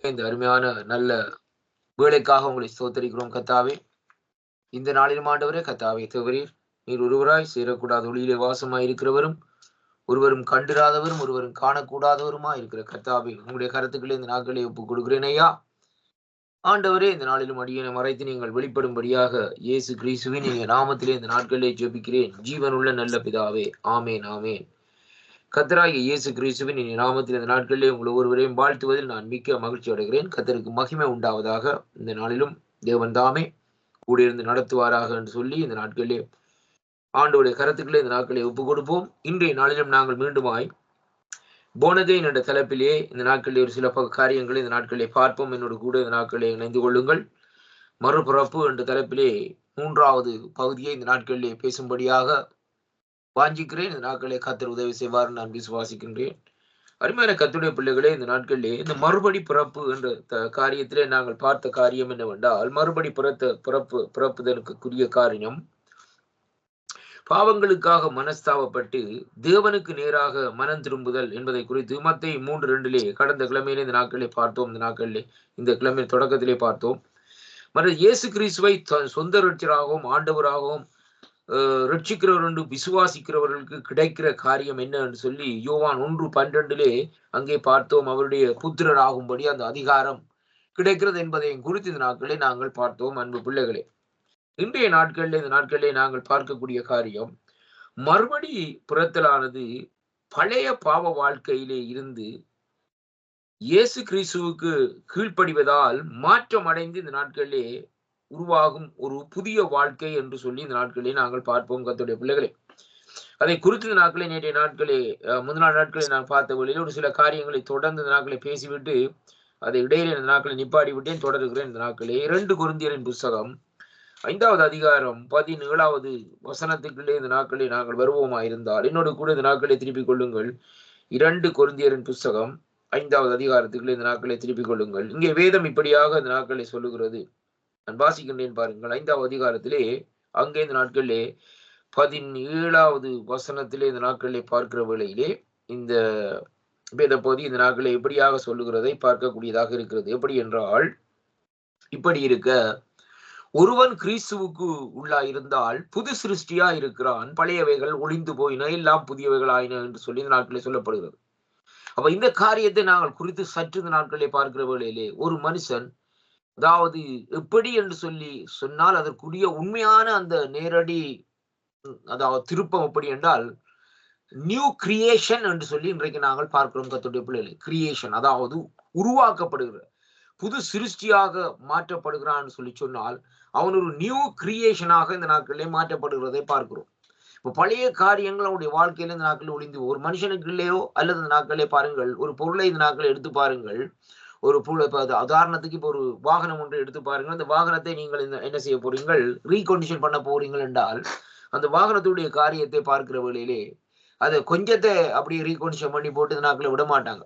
இந்த அருமையான நல்ல வேலைக்காக உங்களை ஸ்தோத்தரிக்கிறோம் கத்தாவே. இந்த நாளிலும் ஆண்டவரே கத்தாவே தேவரீர் நீர் ஒருவராய் சேரக்கூடாத ஒளியிலே வாசமாய் இருக்கிறவரும், ஒருவரும் கண்டிராதவரும், ஒருவரும் காணக்கூடாதவருமா இருக்கிற கத்தாவே, உங்களுடைய கருத்துக்களை இந்த நாட்களை ஒப்புக் கொடுக்கிறேன் ஐயா. ஆண்டவரே, இந்த நாளிலும் அடியனை மறைத்து நீங்கள் வெளிப்படும்படியாக இயேசு கிறிஸ்துவின் நீங்க நாமத்திலே இந்த நாட்களிலே ஜெபிக்கிறேன். ஜீவனுள்ள நல்ல பிதாவே, ஆமேன் ஆமேன். கர்த்தராகிய இயேசு கிறிஸ்துவின் இனி நாமத்தில் இந்த நாட்களிலே உங்கள் ஒருவரையும் வாழ்த்துவதில் நான் மிக்க மகிழ்ச்சி அடைகிறேன். கர்த்தருக்கு மகிமை உண்டாவதாக. இந்த நாளிலும் தேவன் தாமே கூடியிருந்து நடத்துவாராக என்று சொல்லி இந்த நாட்களிலே ஆண்டோடைய கருத்துக்களை இந்த நாட்களை ஒப்புக் கொடுப்போம். இன்றைய நாளிலும் நாங்கள் மீண்டுமாய் போனகேன் என்ற தலைப்பிலே இந்த நாட்களில் ஒரு சில காரியங்களை இந்த நாட்களிலே பார்ப்போம். என்னோடு கூட இந்த நாட்களிலே இணைந்து கொள்ளுங்கள். மறுபிறப்பு என்ற தலைப்பிலே 3வது பகுதியை இந்த நாட்களிலே பேசும்படியாக வாஞ்சிக்கிறேன். இந்த நாட்களே கர்த்தர் உதவி செய்வார் நான் விசுவாசிக்கின்றேன். அருமையான கர்த்தருடைய பிள்ளைகளே, இந்த நாட்களிலே இந்த மறுபடி பிறப்பு என்ற காரியத்திலே நாங்கள் பார்த்த காரியம் என்னவென்றால், மறுபடி பிறப்புதலுக்குரிய காரியம் பாவங்களுக்காக மனஸ்தாபப்பட்டு தேவனுக்கு நேராக மனம் திரும்புதல் என்பதை குறித்து மத்தேயு 3:2 கடந்த கிழமையிலே இந்த நாட்களிலே பார்த்தோம். இந்த கிழமை தொடக்கத்திலே பார்த்தோம். மற்ற இயேசு கிறிஸ்துவை சொந்த ரட்சகராகவும் ஆண்டவராகவும் ரட்சிக்கிறவர் என்று விசுவாசிக்கிறவர்களுக்கு கிடைக்கிற காரியம் என்ன என்று சொல்லி யோவான் 1:12 அங்கே பார்த்தோம். அவருடைய புத்திரர் ஆகும்படி அந்த அதிகாரம் கிடைக்கிறது என்பதையும் குறித்து இந்த நாட்களே நாங்கள் பார்த்தோம். அன்பு பிள்ளைகளே, இன்றைய நாட்களிலே நாங்கள் பார்க்கக்கூடிய காரியம், மறுபடி பிறத்தலானது பழைய பாவ வாழ்க்கையிலே இருந்து இயேசு கிறிஸ்துவுக்கு கீழ்ப்படிவதால் மாற்றம் அடைந்து இந்த நாட்களிலே உருவாகும் ஒரு புதிய வாழ்க்கை என்று சொல்லி இந்த நாட்களிலே நாங்கள் பார்ப்போம். கர்த்தருடைய பிள்ளைகளே, அதை குறித்து இந்த நாட்களே நேற்றைய நாட்களே முதல் நாட்களில் நான் பார்த்த வழியில் ஒரு சில காரியங்களை தொடர்ந்து இந்த நாட்களை பேசிவிட்டு அதை இடையிலே இந்த நாட்களை நிப்பாடி விட்டேன். தொடர்கிறேன். இந்த நாட்களே 2 கொரிந்தியரின் புஸ்தகம் 5வது அதிகாரம் 17வது வசனத்துக்குள்ளே இந்த நாட்களை நாங்கள் வருவோமாயிருந்தால் என்னோடு கூட இந்த நாட்களை திருப்பிக் கொள்ளுங்கள். 2 கொரிந்தியரின் புஸ்தகம் 5வது அதிகாரத்துக்குள்ளே இந்த நாட்களை திருப்பிக் கொள்ளுங்கள். இங்கே வேதம் இப்படியாக இந்த நாட்களை சொல்லுகிறது. நான் வாசிக்கின்றேன் பாருங்கள். 5வது அதிகாரத்திலே அங்கே இந்த நாட்களிலே 17வது வசனத்திலே இந்த நாட்களிலே பார்க்கிற வேளையிலே இந்த வேத பகுதி இந்த நாட்களை எப்படியாக சொல்லுகிறதை பார்க்கக்கூடியதாக இருக்கிறது. எப்படி என்றால், இப்படி இருக்க ஒருவன் கிறிஸ்துவுக்கு உள்ளாயிருந்தால் புது சிருஷ்டியா இருக்கிறான், பழையவைகள் ஒளிந்து போயின, எல்லாம் புதியவைகள் ஆயின என்று சொல்லி இந்த நாட்களிலே சொல்லப்படுகிறது. அப்ப இந்த காரியத்தை நாங்கள் குறித்து சற்று இந்த நாட்களிலே பார்க்கிற வேளையிலே ஒரு மனுஷன், அதாவது எப்படி என்று சொல்லி சொன்னால் அதற்குரிய உண்மையான அந்த நேரடி அதாவது திருப்பம் எப்படி என்றால் நியூ கிரியேஷன் என்று சொல்லி இன்றைக்கு நாங்கள் பார்க்கிறோம். கர்த்தருடைய பிள்ளைகளே, கிரியேஷன் அதாவது உருவாக்கப்படுகிற புது சிருஷ்டியாக மாற்றப்படுகிறான்னு சொல்லி சொன்னால் அவன் ஒரு நியூ கிரியேஷனாக இந்த நாட்களிலே மாற்றப்படுகிறதை பார்க்கிறோம். இப்போ பழைய காரியங்கள் அவனுடைய வாழ்க்கையில இந்த நாட்களில் ஒளிந்து ஒரு மனுஷனுக்குள்ளேயோ அல்லது இந்த நாட்களே பாருங்கள், ஒரு பொருளை இந்த நாட்களை எடுத்து பாருங்கள். ஒரு உதாரணத்துக்கு இப்போ ஒரு வாகனம் ஒன்று எடுத்து பாருங்கள். அந்த வாகனத்தை நீங்கள் என்ன செய்ய போறீங்கள், ரீகண்டிஷன் பண்ண போறீங்கள் என்றால் அந்த வாகனத்துடைய காரியத்தை பார்க்கிற வேளையிலே அதை கொஞ்சத்தை அப்படியே ரீகண்டிஷன் பண்ணி போட்டு இந்த நாட்களை விட மாட்டாங்க.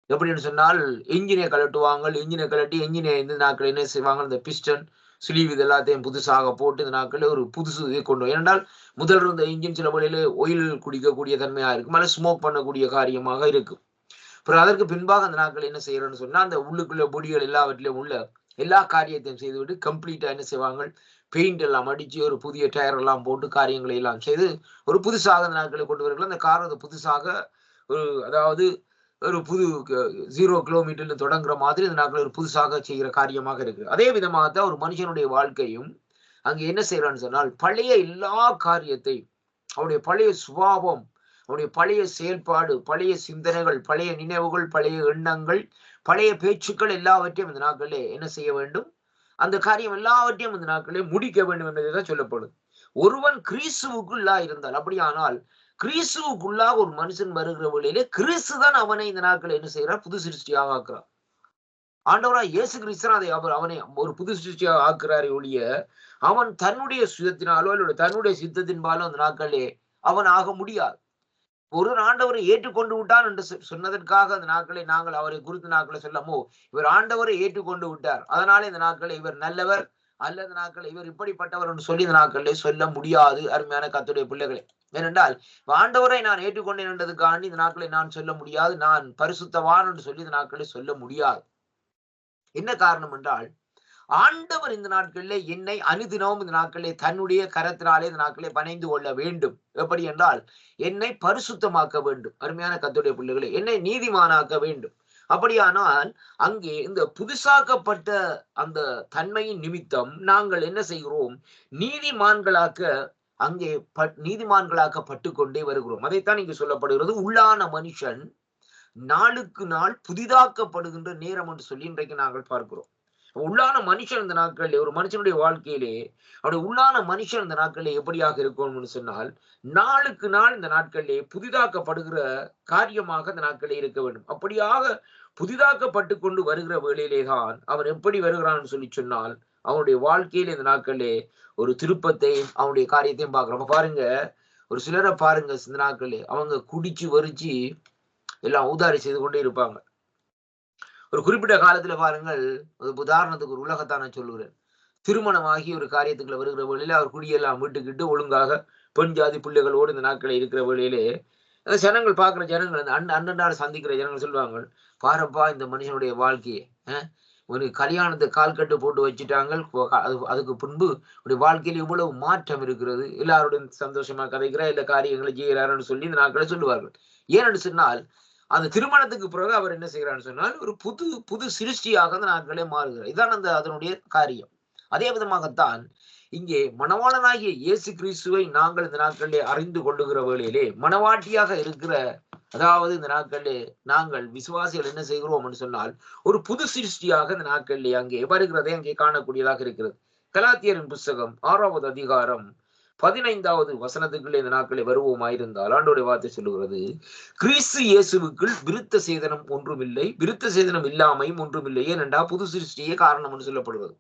எப்படின்னு சொன்னால் என்ஜினை கலட்டுவாங்க. என்ஜினை கலட்டி என்ஜினை இந்த நாட்கள் என்ன செய்வாங்க, இந்த பிஸ்டன் ஸ்லீவ் இது எல்லாத்தையும் புதுசாக போட்டு இந்த நாட்களில் ஒரு புதுசு கொண்டு வரும். ஏனென்றால் முதல் இருந்த இன்ஜின் சில வழியில ஒயில் குடிக்கக்கூடிய தன்மையா இருக்கும், அல்ல ஸ்மோக் பண்ணக்கூடிய காரியமாக இருக்கும். அப்புறம் அதற்கு பின்பாக அந்த நாட்கள் என்ன செய்யறோம்னு சொன்னா அந்த உள்ளுக்குள்ள பொடிகள் எல்லாவற்றிலும் உள்ள எல்லா காரியத்தையும் செய்துவிட்டு கம்ப்ளீட்டா என்ன செய்வாங்க, பெயிண்ட் எல்லாம் அடிச்சு ஒரு புதிய டயர் எல்லாம் போட்டு காரியங்களை எல்லாம் செய்து ஒரு புதுசாக அந்த நாட்களை கொண்டு வருகிறார்கள். அந்த கார் அது புதுசாக ஒரு அதாவது ஒரு புது 0 கிலோமீட்டர்ல தொடங்குற மாதிரி இந்த நாட்கள் ஒரு புதுசாக செய்கிற காரியமாக இருக்கு. அதே விதமாகத்தான் ஒரு மனுஷனுடைய வாழ்க்கையும் அங்க என்ன செய்யறான்னு சொன்னால் பழைய எல்லா காரியத்தை, அவனுடைய பழைய சுபாவம், அவனுடைய பழைய செயல்பாடு, பழைய சிந்தனைகள், பழைய நினைவுகள், பழைய எண்ணங்கள், பழைய பேச்சுக்கள் எல்லாவற்றையும் இந்த நாட்களே என்ன செய்ய வேண்டும், அந்த காரியம் எல்லாவற்றையும் இந்த நாட்களே முடிக்க வேண்டும் என்பதுதான் சொல்லப்படும். ஒருவன் கிறிஸ்துவுக்குள்ளா இருந்தால், அப்படியானால் கிறிஸ்துவுக்குள்ளாக ஒரு மனுஷன் வருகிற வழியிலே கிறிஸ்து தான் அவனை இந்த நாட்களை என்ன செய்யறார், புது சிருஷ்டியாக ஆக்குறார். ஆண்டவராய் இயேசு கிறிஸ்து அதை அவனை ஒரு புது சிருஷ்டியாக ஆக்குறாரே ஒழிய அவன் தன்னுடைய சுயத்தினாலோ அல்லது தன்னுடைய சித்தத்தின்பாலோ அந்த நாட்களே அவன் ஆக முடியாது. ஒரு ஆண்டவரை ஏற்றுக்கொண்டு விட்டான் என்று சொன்னதற்காக அந்த நாட்களை நாங்கள் அவரை குறித்து நாட்களை சொல்லமோ, இவர் ஆண்டவரை ஏற்றுக்கொண்டு விட்டார் அதனாலே இந்த நாட்களை இவர் நல்லவர் அல்லது நாட்கள் இவர் இப்படிப்பட்டவர் என்று சொல்லி இந்த நாட்களிலே சொல்ல முடியாது. அருமையான கர்த்தருடைய பிள்ளைகளே, ஏனென்றால் ஆண்டவரை நான் ஏற்றுக்கொண்டேன் என்றதுக்காண்டி இந்த நாட்களை நான் சொல்ல முடியாது, நான் பரிசுத்தவான் என்று சொல்லி இந்த நாட்களை சொல்ல முடியாது. என்ன காரணம் என்றால், ஆண்டவர் இந்த நாட்களிலே என்னை அனுதினமும் இந்த நாட்களிலே தன்னுடைய கரத்தினாலே இந்த நாட்களை பணிந்து கொள்ள வேண்டும். எப்படி என்றால், என்னை பரிசுத்தமாக்க வேண்டும். அருமையான கர்த்தருடைய பிள்ளைகளே, என்னை நீதிமானாக்க வேண்டும். அப்படியானால் அங்கே இந்த புதுசாக்கப்பட்ட அந்த தன்மையின் நிமித்தம் நாங்கள் என்ன செய்கிறோம்? நீதிமான்களாக்க அங்கே நீதிமான்களாக்கப்பட்டு கொண்டே வருகிறோம். அதைத்தான் இங்கு சொல்லப்படுகிறது. உள்ளான மனுஷன் நாளுக்கு நாள் புதிதாக்கப்படுகின்ற நேரம் என்று சொல்லி இன்றைக்கு நாங்கள் பார்க்கிறோம். உள்ளான மனுஷன் இந்த நாட்களிலே, ஒரு மனுஷனுடைய வாழ்க்கையிலே அவருடைய உள்ளான மனுஷன் இந்த நாட்களிலே எப்படியாக இருக்கணும்னு சொன்னால், நாளுக்கு நாள் இந்த நாட்களிலே புதிதாக்கப்படுகிற காரியமாக இந்த நாட்களிலே இருக்க வேண்டும். அப்படியாக புதிதாக்கப்பட்டு கொண்டு வருகிற வேளையிலே தான் அவன் எப்படி வருகிறான்னு சொல்லி சொன்னால், அவனுடைய வாழ்க்கையில இந்த நாட்களிலே ஒரு திருப்பத்தையும் அவனுடைய காரியத்தையும் பார்க்கிறோம். பாருங்க, ஒரு சிலரை பாருங்க, இந்த நாட்களிலே அவங்க குடிச்சு வரிச்சு எல்லாம் ஊதாரி செய்து கொண்டே இருப்பாங்க. ஒரு குறிப்பிட்ட காலத்துல பாருங்கள், உதாரணத்துக்கு ஒரு உலகத்தான சொல்லுகிறேன், திருமணமாகி ஒரு காரியத்துக்குள்ள வருகிற வேளையில அவர் குடியெல்லாம் வீட்டுக்கிட்டு ஒழுங்காக பெண் ஜாதி பிள்ளைகளோடு இந்த நாட்களை இருக்கிற வேளையிலே ஜனங்கள் பார்க்கிற ஜனங்கள், அண்ணன் சந்திக்கிற ஜனங்கள் சொல்லுவாங்க, பாருப்பா இந்த மனுஷனுடைய வாழ்க்கையை, ஒரு கல்யாணத்தை கால் கட்டு போட்டு வச்சுட்டாங்க. அதுக்கு பின்பு ஒரு வாழ்க்கையில் இவ்வளவு மாற்றம் இருக்கிறது, எல்லாருடன் சந்தோஷமா கதைக்கிற எல்லா காரியங்களை செய்கிறாருன்னு சொல்லி இந்த நாட்களை சொல்லுவார்கள். ஏன்னு சொன்னால், அந்த திருமணத்துக்கு பிறகு அவர் என்ன செய்கிறான்னு சொன்னால், ஒரு புது சிருஷ்டியாக அந்த நாட்களே மாறுகிறார். இதான் அதனுடைய காரியம். அதே விதமாகத்தான் இங்கே மணவாளனாகிய இயேசு கிறிஸ்துவை நாங்கள் இந்த நாட்களிலே அறிந்து கொள்ளுகிற வேளையிலே மணவாட்டியாக இருக்கிற, அதாவது இந்த நாட்களிலே நாங்கள் விசுவாசிகள் என்ன செய்கிறோம் என்று சொன்னால், ஒரு புது சிருஷ்டியாக இந்த நாட்களிலே அங்கே வருகிறதை அங்கே காணக்கூடியதாக இருக்கிறது. கலாத்தியரின் புஸ்தகம் 6வது அதிகாரம் 15வது வசனத்துக்குள்ளே இந்த நாட்களை வருவோமாயிருந்தால் ஆண்டோடைய வார்த்தை சொல்லுகிறது, கிறிஸ்து இயேசுவுக்குள் விருத்த சேதனம் ஒன்றுமில்லை, விருத்த சேதனம் இல்லாமையும் ஒன்றுமில்லை, ஏனென்றா புது சிருஷ்டியே காரணம் என்று சொல்லப்படுவது.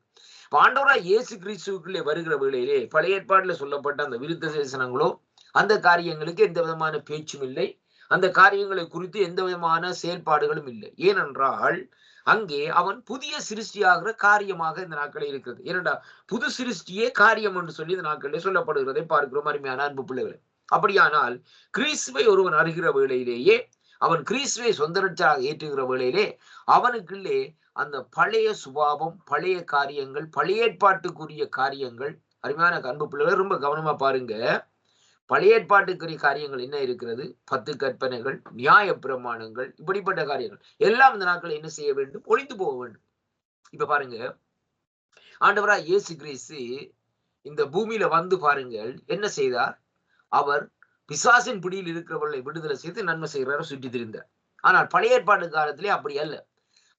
ஆண்டவராய் இயேசு கிறிஸ்துவுக்குள்ளே வருகிற வேளையிலே பழைய ஏற்பாட்டில் சொல்லப்பட்ட அந்த விருத்த சேதனங்களோ அந்த காரியங்களுக்கு எந்த விதமான பேச்சும் இல்லை, அந்த காரியங்களை குறித்து எந்த விதமான செயல்பாடுகளும் இல்லை. ஏனென்றால் அங்கே அவன் புதிய சிருஷ்டியாகிற காரியமாக இந்த நாட்களில் இருக்கிறது. ஏனென்றா புது சிருஷ்டியே காரியம் என்று சொல்லி இந்த நாட்களில் சொல்லப்படுகிறதை பார்க்கிறோம். அருமையான அன்பு பிள்ளைகளை, அப்படியானால் கிறிஸ்துவை ஒருவன் அறிகிற வேளையிலேயே, அவன் கிறிஸ்துவை சொந்த ரட்சகராக ஏற்றுகிற வேளையிலே அவனுக்குள்ளே அந்த பழைய சுபாவம், பழைய காரியங்கள், பழைய ஏற்பாட்டுக்குரிய காரியங்கள், அருமையான அன்பு பிள்ளைகளை ரொம்ப கவனமா பாருங்க. பழைய ஏற்பாட்டுக்குரிய காரியங்கள் என்ன இருக்கிறது? 10 கற்பனைகள், நியாய பிரமாணங்கள், இப்படிப்பட்ட காரியங்கள் எல்லாம் இந்த நாட்கள் என்ன செய்ய வேண்டும்? ஒழிந்து போக வேண்டும். இப்ப பாருங்க, ஆண்டவராய் இயேசு கிறிஸ்து இந்த பூமியில வந்து பாருங்கள் என்ன செய்தார்? அவர் பிசாசின் பிடியில் இருக்கிறவர்களை விடுதலை செய்து நன்மை செய்கிறார சுற்றி திரிந்தார். ஆனால் பழைய ஏற்பாட்டு காலத்திலே அப்படி அல்ல.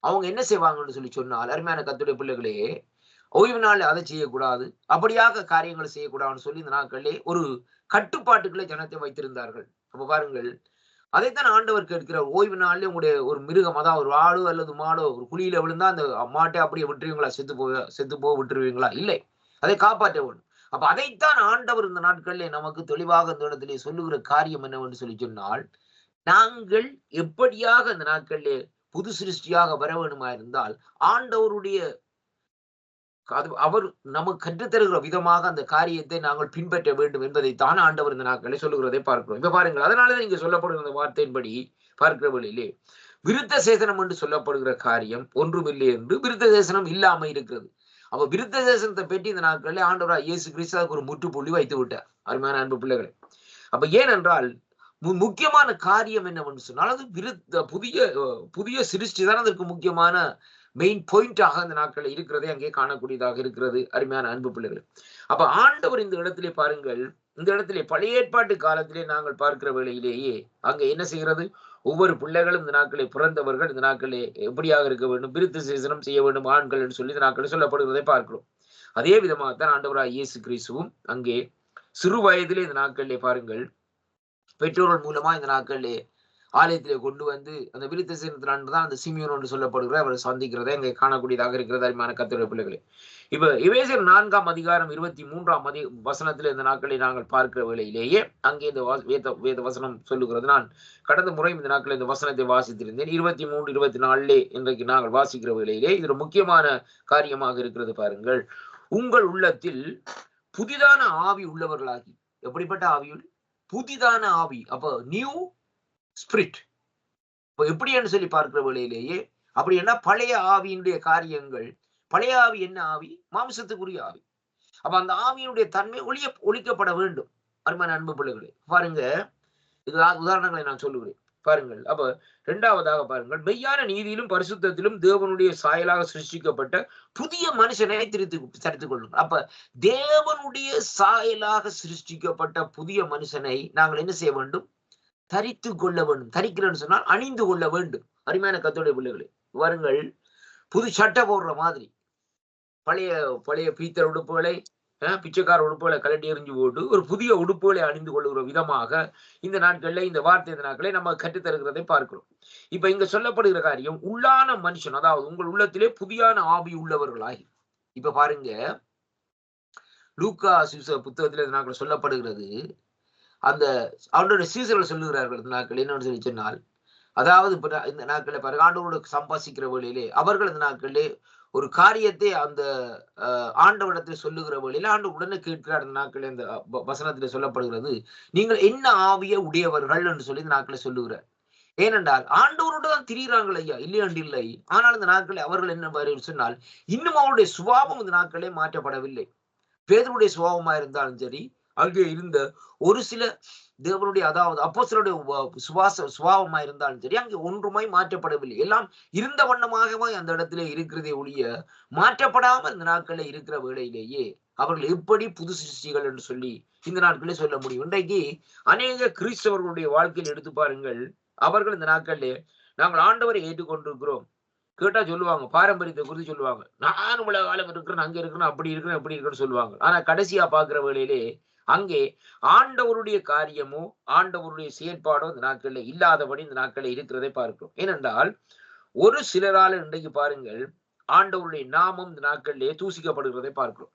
அவங்க என்ன செய்வாங்கன்னு சொல்லி சொன்னால், அருமையான கர்த்தருடைய பிள்ளைகளே, ஓய்வு நாள் அதை செய்யக்கூடாது, அப்படியாக காரியங்களை செய்யக்கூடாதுன்னு சொல்லி இந்த நாட்களிலே ஒரு கட்டுப்பாட்டுக்களை ஜனத்தை வைத்திருந்தார்கள். அப்ப பாருங்கள், அதைத்தான் ஆண்டவர் கேட்கிறார். ஓய்வு நாள்ல உங்களுடைய ஒரு மிருகம், அதான் ஒரு ஆடு அல்லது மாடோ ஒரு குழியில விழுந்தா அந்த மாட்டை அப்படியே விட்டுருவீங்களா? செத்து போக விட்டுருவீங்களா? இல்லை, அதை காப்பாற்ற வேண்டும். அப்ப அதைத்தான் ஆண்டவர் இந்த நாட்களிலே நமக்கு தெளிவாக இந்த இடத்திலே சொல்லுகிற காரியம் என்னவென்று சொல்லி சொன்னால், நாங்கள் எப்படியாக இந்த நாட்களிலே புது சிருஷ்டியாக வர வேண்டுமா இருந்தால் ஆண்டவருடைய அவர் நமக்கு கற்றுத்தருகிற விதமாக அந்த காரியத்தை நாங்கள் பின்பற்ற வேண்டும் என்பதைத்தான் ஆண்டவர் இந்த நாட்களை சொல்லுகிறதை பார்க்கிறோம். இப்ப பாருங்கள், அதனாலதான் இங்க சொல்லப்படுகிற வார்த்தையின்படி பார்க்கிற வழியிலே விருத்த சேசனம் என்று சொல்லப்படுகிற காரியம் ஒன்றுமில்லை என்று விருத்த சேசனம் இல்லாம இருக்கிறது. அப்ப விருத்த சேசனத்தை பற்றி இந்த நாட்களில் ஆண்டவராய் இயேசு கிறிஸ்துவுக்கு ஒரு முற்றுப்புள்ளி வைத்து விட்டார். அருமையான அன்பு பிள்ளைகளை, அப்ப ஏனென்றால் முக்கியமான காரியம் என்னவென்று சொன்னால், அது புதிய சிருஷ்டி தான் அதற்கு முக்கியமான மெயின் பாயிண்டாக இந்த நாட்கள் இருக்கிறதே அங்கே காணக்கூடியதாக இருக்கிறது. அருமையான அன்பு பிள்ளைகள், அப்ப ஆண்டவர் இந்த இடத்திலே பாருங்கள், இந்த இடத்திலே பழைய ஏற்பாட்டு காலத்திலே நாங்கள் பார்க்கிற வேளையிலேயே அங்க என்ன செய்கிறது? ஒவ்வொரு பிள்ளைகளும் இந்த நாட்களை பிறந்தவர்கள் இந்த நாட்களே எப்படியாக இருக்க வேண்டும்? விருத்த சேசனம் செய்ய வேண்டும் ஆண்கள் என்று சொல்லி இந்த நாட்களை சொல்லப்படுவதை பார்க்கிறோம். அதே விதமாகத்தான் ஆண்டவராய் இயேசு கிறிஸ்துவும் அங்கே சிறு வயதிலே இந்த நாட்களிலே பாருங்கள், பெற்றோர்கள் மூலமா இந்த நாட்களிலே ஆலயத்திலே கொண்டு வந்து அந்த விருத்த சேசனத்தில்தான் அந்த சிமியோன் என்று சொல்லப்படுகிற அவரை சந்திக்கிறதை அங்கே காணக்கூடியதாக இருக்கிறது. அருமையான கர்த்தருடைய பிள்ளைகளே, இப்ப எபேசியர் 4ஆம் அதிகாரம் 23ஆம் வசனத்தில் இந்த நாட்களை நாங்கள் பார்க்கிற வேளையிலேயே அங்கே இந்த வேத வசனம் சொல்லுகிறது. நான் கடந்த முறை இந்த நாட்களில் இந்த வசனத்தை வாசித்திருந்தேன். 23, 24 இன்றைக்கு நாங்கள் வாசிக்கிற வேளையிலே இது முக்கியமான காரியமாக இருக்கிறது. பாருங்கள், உங்கள் உள்ளத்தில் புதிதான ஆவி உள்ளவர்களாகி. எப்படிப்பட்ட ஆவியுள்? புதிதான ஆவி. அப்ப நியூ ஸ்பிரிட். இப்ப எப்படின்னு சொல்லி பார்க்கிற வேளையிலேயே அப்படி என்ன பழைய ஆவியினுடைய காரியங்கள், பழைய ஆவி என்ன ஆவி? மாம்சத்துக்குரிய ஆவி. அப்ப அந்த ஆவியினுடைய தன்மை ஒழிக்கப்பட வேண்டும். அருமையான அன்பு பிள்ளைகளே, பாருங்க, இது உதாரணங்களை நான் சொல்லுகிறேன். பாருங்கள். அப்ப 2வதாக பாருங்கள், மெய்யான நீதியிலும் பரிசுத்தத்திலும் தேவனுடைய சாயலாக சிருஷ்டிக்கப்பட்ட புதிய மனுஷனை தரித்துக் கொள்ளுங்கள். அப்ப தேவனுடைய சாயலாக சிருஷ்டிக்கப்பட்ட புதிய மனுஷனை நாங்கள் என்ன செய்ய வேண்டும்? தரித்து கொள்ள வேண்டும். தரிக்கிறேன்னு சொன்னால் அணிந்து கொள்ள வேண்டும். அருமையான கர்த்தருடைய பிள்ளைகளே, பாருங்கள், புது சட்டை போடுற மாதிரி பழைய பழைய பீத்தர் உடுப்புகளை, பிச்சைக்கார உடுப்புகளை கலட்டி எறிஞ்சு போட்டு ஒரு புதிய உடுப்புகளை அணிந்து கொள்ளுகிற விதமாக இந்த நாட்கள்ல, இந்த வார்த்தை இந்த நாட்களை நம்ம கற்றுத்தருகிறதை பார்க்கிறோம். இப்ப இங்க சொல்லப்படுகிற காரியம், உள்ளான மனுஷன், அதாவது உங்கள் உள்ளத்திலே புதியான ஆவி உள்ளவர்களாய். இப்ப பாருங்க, லூக்கா புத்தகத்தில் இந்த நாட்கள் சொல்லப்படுகிறது, அந்த அவனுடைய சீசர்கள் சொல்லுகிறார்கள் இந்த நாட்கள் என்னன்னு சொல்லி சொன்னால், அதாவது இந்த நாட்களை பாருங்க, ஆண்டவரோடு சம்பாசிக்கிற வழியிலே அவர்கள் இந்த நாட்களிலே ஒரு காரியத்தை அந்த ஆண்டவரிடத்தில் சொல்லுகிற வழியில ஆண்டு உடனே கேட்கிறார். இந்த நாட்களில் இந்த வசனத்திலே சொல்லப்படுகிறது, நீங்கள் என்ன ஆவிய உடையவர்கள் என்று சொல்லி இந்த நாட்களை சொல்லுகிறார். ஏனென்றால் ஆண்டவரோடு தான் திரிகிறார்கள் ஐயா, இல்லையாண்டு இல்லை. ஆனால் இந்த நாட்களில் அவர்கள் என்ன சொன்னால், இன்னும் அவருடைய சுபாவம் இந்த நாட்களே மாற்றப்படவில்லை. பேதருடைய சுபாவமா இருந்தாலும் சரி, அங்கே இருந்த ஒரு சில தேவனுடைய, அதாவது அப்போஸ்தலருடைய சுபாவமா இருந்தாலும் சரி, அங்கே ஒன்றுமாய் மாற்றப்படவில்லை. எல்லாம் இருந்த வண்ணமாகவே அந்த இடத்திலே இருக்கிறதே ஒழிய மாற்றப்படாமல் இந்த நாட்களில் இருக்கிற வேளையிலேயே அவர்கள் எப்படி புது சிருஷ்டிகள் என்று சொல்லி இந்த நாட்களே சொல்ல முடியும். இன்றைக்கு அநேக கிறிஸ்தவர்களுடைய வாழ்க்கையில் எடுத்து பாருங்கள், அவர்கள் இந்த நாட்களிலே நாங்கள் ஆண்டவரை ஏற்றுக்கொண்டிருக்கிறோம் கேட்டா சொல்லுவாங்க, பாரம்பரியத்தை குறித்து சொல்லுவாங்க, நான் இவ்வளவு காலம் இருக்கிறேன், அங்க இருக்கிறேன், அப்படி இருக்கிறேன், எப்படி இருக்குன்னு சொல்லுவாங்க. ஆனா கடைசியா பாக்குற வேளையிலே அங்கே ஆண்டவருடைய காரியமோ ஆண்டவருடைய செயற்பாடோ இந்த நாட்களில் இல்லாதபடி இந்த நாட்களில் இருக்கிறதை பார்க்கிறோம். ஏனென்றால் ஒரு சிலரால் இன்றைக்கு பாருங்கள், ஆண்டவருடைய நாமம் இந்த நாட்களிலே தூசிக்கப்படுகிறதை பார்க்கிறோம்.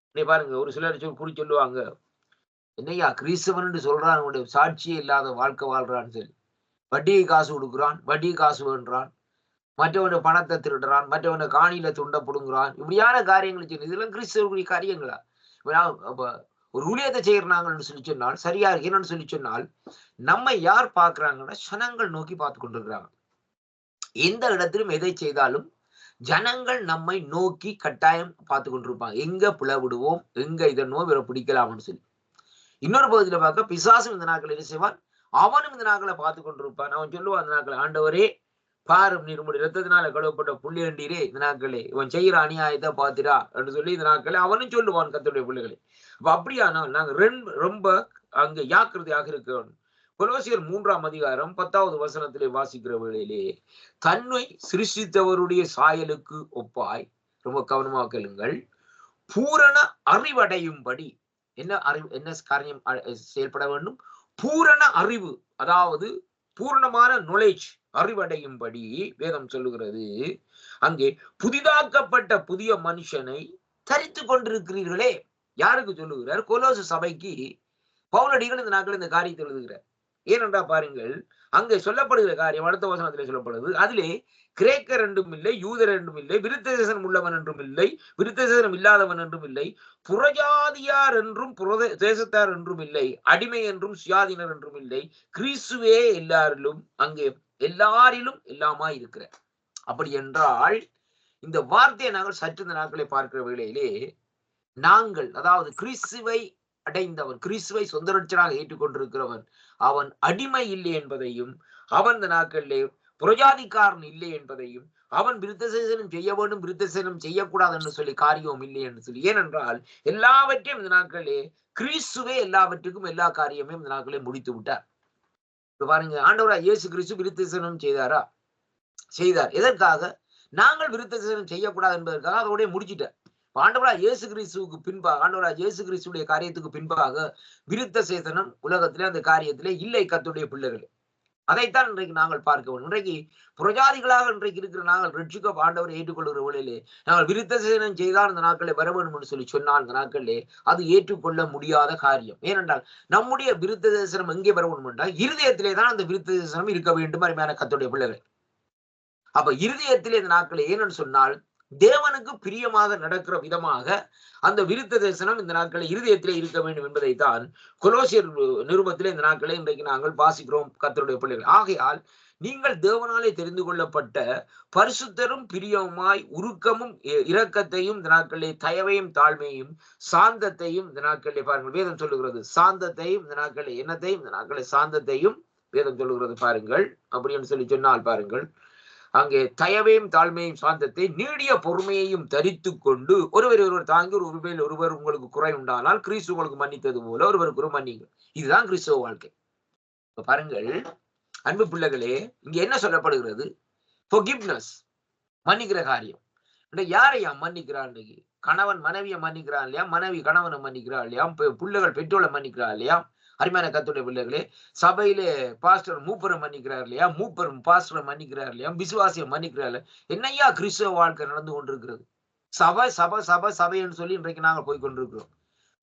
இன்னைக்கு பாருங்க, ஒரு சிலர் குறி சொல்லுவாங்க, என்னையா கிறிஸ்தவன் சொல்றான், அவனுடைய சாட்சியே இல்லாத வாழ்க்கை வாழ்றான்னு சொல்லி, வட்டியை காசு கொடுக்குறான், வட்டி காசு வேண்டான், மற்றவனுடைய பணத்தை திருடுறான், மற்றவனை காணியில துண்டை புடுங்குறான், இப்படியான காரியங்கள் செய்யணும். இதெல்லாம் கிறிஸ்தவர்களுடைய காரியங்களா? ஒரு ஊழியத்தை செய்யறாங்கன்னு சொல்லி சொன்னால் சரியா இருக்கு. என்னன்னு சொல்லி சொன்னால், நம்ம யார் பார்க்கிறாங்கன்னா ஜனங்கள் நோக்கி பார்த்து கொண்டிருக்கிறாங்க. எந்த இடத்திலும் எதை செய்தாலும் ஜனங்கள் நம்மை நோக்கி கட்டாயம் பார்த்து கொண்டிருப்பாங்க. எங்க பிளவிடுவோம், எங்க இதனோ இவரை பிடிக்கலாம்னு சொல்லி. இன்னொரு பகுதியில பார்க்க பிசாசும் இந்த நாட்களை என்ன செய்வான், அவனும் இந்த நாட்களை பார்த்து கொண்டிருப்பான். அவன் சொல்லுவான் இந்த நாட்களை, ஆண்டவரே பாரும், நீர் உம்முடைய இரத்தத்தினால கழுவப்பட்ட புள்ளியண்டீரே, இந்த நாட்களே இவன் செய்யற அநியாயத்தை பார்த்திரா என்று சொல்லி இந்த நாட்களை அவனும் சொல்லுவான் கர்த்தருடைய பிள்ளைகளை. அப்ப அப்படியானால் நாங்க ரொம்ப அங்க ஜாக்கிரதையாக இருக்கணும். கொலோசியர் 3ஆம் அதிகாரம் 10வது வசனத்திலே வாசிக்கிற வேளையிலே, தன்னை சிருஷ்டித்தவருடைய சாயலுக்கு ஒப்பாய், ரொம்ப கவனமாக கேளுங்கள், பூரண அறிவடையும்படி, என்ன காரியம் செயல்பட வேண்டும்? பூரண அறிவு, அதாவது பூர்ணமான நாலேஜ், அறிவடையும்படி வேதம் சொல்லுகிறது. அங்கே புதிதாக்கப்பட்ட புதிய மனுஷனை தரித்து கொண்டிருக்கிறீர்களே. யாருக்கு சொல்லுகிறார்? கொலோசு சபைக்கு பவுலடிகள் இந்த நாட்கள் இந்த காரியத்தை எழுதுகிறார். ஏனென்றா பாருங்கள், அங்கே சொல்லப்படுகிற காரியம் அடுத்த வசனத்திலே சொல்லப்படுது, அதிலே கிரேக்கர் என்றும் இல்லை, யூதர் என்றும் இல்லை, விருத்தசேசனம் உள்ளவன் என்றும் இல்லை, விருத்தசேசனம் இல்லாதவன் என்றும் இல்லை, புறஜாதியார் என்றும் தேசத்தார் என்றும் இல்லை, அடிமை என்றும் சுயாதீனர் என்றும் இல்லை, கிறிஸ்துவே எல்லாரிலும், அங்கே எல்லாரிலும் எல்லாமாய் இருக்கிற. அப்படி என்றால் இந்த வார்த்தையை நாங்கள் சற்று இந்த நாட்களை பார்க்கிற வேளையிலே, நாங்கள், அதாவது கிறிஸ்துவை அடைந்தவன், கிறிஸ்துவை சொந்த ரட்சகராக ஏற்றுக்கொண்டிருக்கிறவன், அவன் அடிமை இல்லை என்பதையும், அவன் இந்த நாட்களிலே புரஜாதிக்காரன் இல்லை என்பதையும், அவன் விருத்தசேசனம் செய்ய வேண்டும், விருத்தசேசனம் செய்யக்கூடாது என்று சொல்லி காரியம் இல்லை என்று சொல்லி. ஏனென்றால் எல்லாவற்றையும் இந்த நாட்களே கிறிஸ்துவே எல்லாவற்றுக்கும் எல்லா காரியமே இந்த நாட்களே முடித்து விட்டார். பாருங்க, ஆண்டவராய் இயேசு கிறிஸ்து விருத்தசேசனம் செய்தாரா? செய்தார். எதற்காக? நாங்கள் விருத்தசேசனம் செய்யக்கூடாது என்பதற்காக அதோட முடிச்சிட்டார். ஆண்டவராய் இயேசு கிறிஸ்துவுக்கு பின்பாக, ஆண்டவராய் இயேசு கிறிஸ்துடைய காரியத்துக்கு பின்பாக விருத்தசேசனம் உலகத்திலே அந்த காரியத்திலே இல்லை கர்த்தருடைய பிள்ளைகளே. அதைத்தான் இன்றைக்கு நாங்கள் பார்க்க வேண்டும். இன்றைக்கு புரஜாதிகளாக இன்றைக்கு இருக்கிற நாங்கள் ரட்சிக்க ஆண்டவரை ஏற்றுக்கொள்கிற வேளையிலே நாங்கள் விருத்தசேசனம் செய்தால் இந்த நாட்களை வர வேண்டும் என்று சொல்லி சொன்னால் இந்த நாட்களிலே அது ஏற்றுக்கொள்ள முடியாத காரியம். ஏனென்றால் நம்முடைய விருத்தசேசனம் எங்கே வர வேண்டும் என்றால் இருதயத்திலே தான் அந்த விருத்தசேசனம் இருக்க வேண்டும். அருமையான கர்த்தருடைய பிள்ளைகள், அப்ப இருதயத்திலே இந்த நாட்களை ஏனென்று சொன்னால் தேவனுக்கு பிரியமாக நடக்கிற விதமாக அந்த விருத்த தரிசனம் இந்த நாட்களை இருதயத்திலே இருக்க வேண்டும் என்பதைத்தான் கொலோசியர் நிருபத்திலே இந்த நாட்களை இன்றைக்கு நாங்கள் வாசிக்கிறோம் கர்த்தருடைய பிள்ளைகள். ஆகையால் நீங்கள் தேவனாலே தெரிந்து கொள்ளப்பட்ட பரிசுத்தரும் பிரியமாய் உருக்கமும் இரக்கத்தையும் இந்த நாட்களிலே தயவையும் தாழ்மையும் சாந்தத்தையும் இந்த நாட்களிலே பாருங்கள் வேதம் சொல்லுகிறது. சாந்தத்தையும் இந்த நாட்களை என்னத்தையும் இந்த நாட்களை சாந்தத்தையும் வேதம் சொல்லுகிறது பாருங்கள். அப்படின்னு சொல்லி சொன்னால் பாருங்கள், அங்கே தயவையும் தாழ்மையும் சாந்தத்தை நீடிய பொறுமையையும் தரித்து கொண்டு ஒருவர் தாங்கி ஒருவர் உங்களுக்கு குறை உண்டானால் கிறிஸ்து உங்களுக்கு மன்னித்தது போல ஒருவருக்கு மன்னிங்க. இதுதான் கிறிஸ்துவ வாழ்க்கை. பாருங்கள் அன்பு பிள்ளைகளே, இங்க என்ன சொல்லப்படுகிறது? forgiveness, மன்னிக்கிற காரியம். யாரையா மன்னிக்கிறான்? கணவன் மனைவியை மன்னிக்கிறான் இல்லையா? மனைவி கணவனை மன்னிக்கிறான் இல்லையா? பிள்ளைகள் பெற்றோரை மன்னிக்கிறான் இல்லையா? அருமையான கர்த்தருடைய பிள்ளைகளே, சபையிலே பாஸ்டர் மூப்பரை மன்னிக்கிறார் இல்லையா? மூப்பர் பாஸ்டரை மன்னிக்கிறார் இல்லையா? விசுவாசியை மன்னிக்கிறார். என்னையா கிறிஸ்தவ வாழ்க்கை நடந்து கொண்டிருக்கிறது? சபை சபை சபை சபைன்னு சொல்லி இன்றைக்கு நாங்கள் போய் கொண்டிருக்கிறோம்.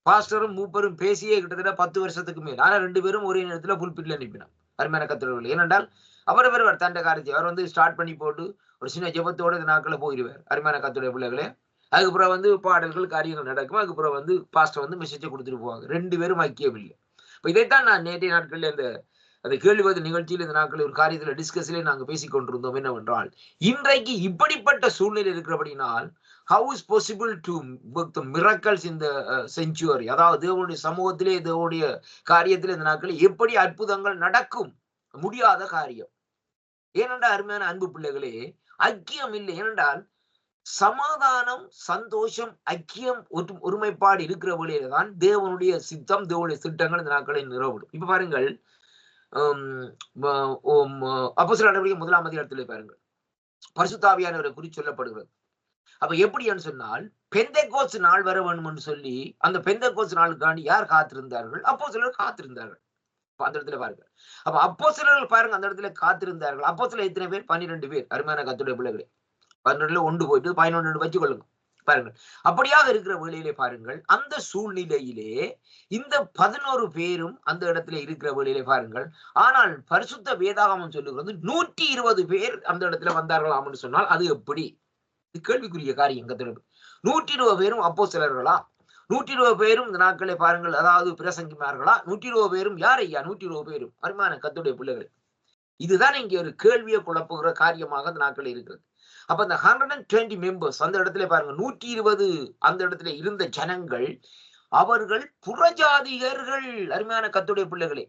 பாஸ்டரும் மூப்பரும் பேசியே கிட்டத்தட்ட 10 வருஷத்துக்கு மேல். ஆனா 2 பேரும் ஒரே நேரத்துல புல்பிட்ல அனுப்பினோம். அருமையான கர்த்தருடைய, ஏனென்றால் அவர் தண்ட காரியத்தை அவர் ஸ்டார்ட் பண்ணி போட்டு ஒரு சின்ன ஜெபத்தோட இந்த நாட்களை போயிடுவார். அருமையான கர்த்தருடைய பிள்ளைகளே, அதுக்கப்புறம் பாடல்கள் காரியங்கள் நடக்கும். அதுக்கப்புறம் பாஸ்டர் மெசேஜை கொடுத்துட்டு போவாங்க. 2 பேரும் ஐக்கியம் இல்லை. இப்ப இதைத்தான் நான் நேற்றைய நாட்களில் அந்த கேள்வி நிகழ்ச்சியில் இந்த நாட்களில் ஒரு காரியத்துல டிஸ்கஸ்ல நாங்கள் பேசிக் கொண்டிருந்தோம். என்னவென்றால், இன்றைக்கு இப்படிப்பட்ட சூழ்நிலை இருக்கிறபடினால் how is possible to work the miracles in the sanctuary, அதாவது தேவனுடைய சமூகத்திலே தேவனுடைய காரியத்திலே இந்த நாட்களில் எப்படி அற்புதங்கள் நடக்கும்? முடியாத காரியம். ஏனென்றால் அருமையான அன்பு பிள்ளைகளே, ஐக்கியம் இல்லை. ஏனென்றால் சமாதானம், சந்தோஷம், ஐக்கியம், ஒருமைப்பாடு இருக்கிற வழியில தான் தேவனுடைய சித்தம், தேவனுடைய திட்டங்கள் இந்த நாட்களில் நிறைவேறும். இப்ப பாருங்கள், அப்போஸ்தலர் நடவடிக்கை 1ஆம் அதிகாரத்திலே பாருங்கள், பரிசுத்த ஆவியானவரை குறித்து சொல்லப்படுகிறது. அப்ப எப்படின்னு சொன்னால், பெந்தெக்கோஸ்து நாள் வர வேண்டும் என்று சொல்லி அந்த பெந்தெக்கோஸ்து நாளுக்காண்டி யார் காத்திருந்தார்கள்? அப்போஸ்தலர் காத்திருந்தார்கள். அந்த இடத்துல பாருங்க. அப்ப அப்போஸ்தலர்கள் பாருங்க, அந்த இடத்துல காத்திருந்தார்கள். அப்போஸ்தலர் எத்தனை பேர்? 12 பேர். அருமையான கர்த்தருடைய பிள்ளைகளே, 12ல 1 போயிட்டு 11 வச்சு கொள்ளுங்க. பாருங்கள், அப்படியாக இருக்கிற வேளையிலே பாருங்கள், அந்த சூழ்நிலையிலே இந்த 11 பேரும் அந்த இடத்துல இருக்கிற வேளையிலே பாருங்கள், ஆனால் பரிசுத்த வேதாகமம் சொல்லுகிறது 120 பேர் அந்த இடத்துல வந்தார்களாம்னு சொன்னால் அது எப்படி? கேள்விக்குரிய காரியம். 120 பேரும் அப்போஸ்தலர்களா? 120 பேரும் இந்த நாட்களை பாருங்கள், அதாவது பிரசங்கிமார்களா? 120 பேரும் யார் ஐயா? 120 பேரும் அருமையான கர்த்தருடைய பிள்ளைகள். இதுதான் இங்கே ஒரு கேள்வியை குழப்புகிற காரியமாக அந்த நாட்கள் இருக்கிறது. அப்ப அந்த 120 மெம்பர்ஸ் அந்த இடத்துல பாருங்க, 120 அந்த இடத்துல இருந்த ஜனங்கள் அவர்கள் புறஜாதிகர்கள். அருமையான கர்த்தருடைய பிள்ளைகளே,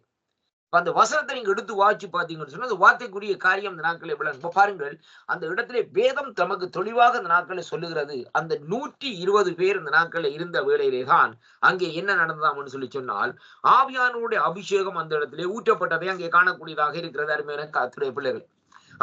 அந்த வசனத்தை நீங்க எடுத்து வாசிச்சு பாத்தீங்கன்னு சொன்னா அந்த வார்த்தைக்குரிய காரியம் இந்த நாட்களை விளங்கும். பாருங்கள், அந்த இடத்திலே வேதம் தமக்கு தெளிவாக இந்த நாட்களை சொல்லுகிறது. அந்த 120 பேர் இந்த நாட்களில் இருந்த வேளையிலே தான் அங்கே என்ன நடந்ததாம்னு சொல்லி சொன்னால், ஆவியானவருடைய அபிஷேகம் அந்த இடத்திலே ஊற்றப்பட்டதை அங்கே காணக்கூடியதாக இருக்கிறது. அருமையான கர்த்தருடைய பிள்ளைகள்,